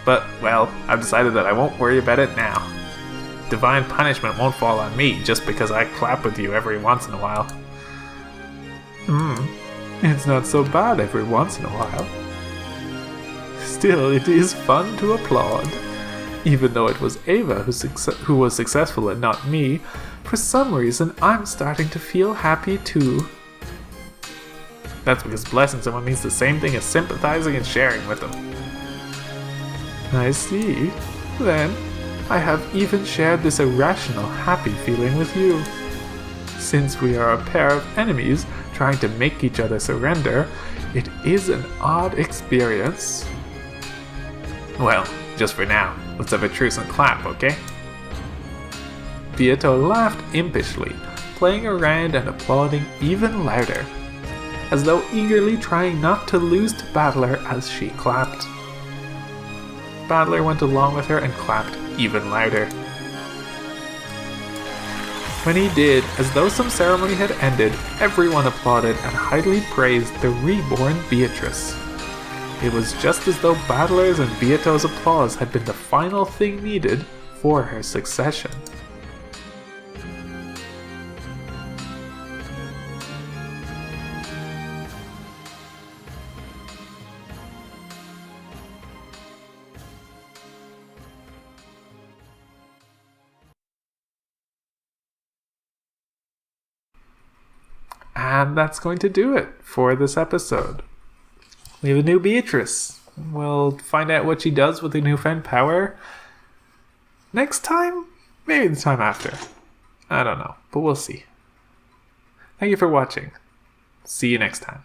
But, well, I've decided that I won't worry about it now. Divine punishment won't fall on me just because I clap with you every once in a while. It's not so bad every once in a while. Still, it is fun to applaud. Even though it was Ava who was successful and not me, for some reason I'm starting to feel happy too. That's because blessing someone means the same thing as sympathizing and sharing with them. I see. Then, I have even shared this irrational happy feeling with you. Since we are a pair of enemies trying to make each other surrender, it is an odd experience. Well, just for now, let's have a truce and clap, okay? Beato laughed impishly, playing around and applauding even louder, as though eagerly trying not to lose to Battler as she clapped. Battler went along with her and clapped even louder. When he did, as though some ceremony had ended, everyone applauded and highly praised the reborn Beatrice. It was just as though Battler's and Beato's applause had been the final thing needed for her succession. And that's going to do it for this episode. We have a new Beatrice. We'll find out what she does with her newfound power next time? Maybe the time after. I don't know, but we'll see. Thank you for watching. See you next time.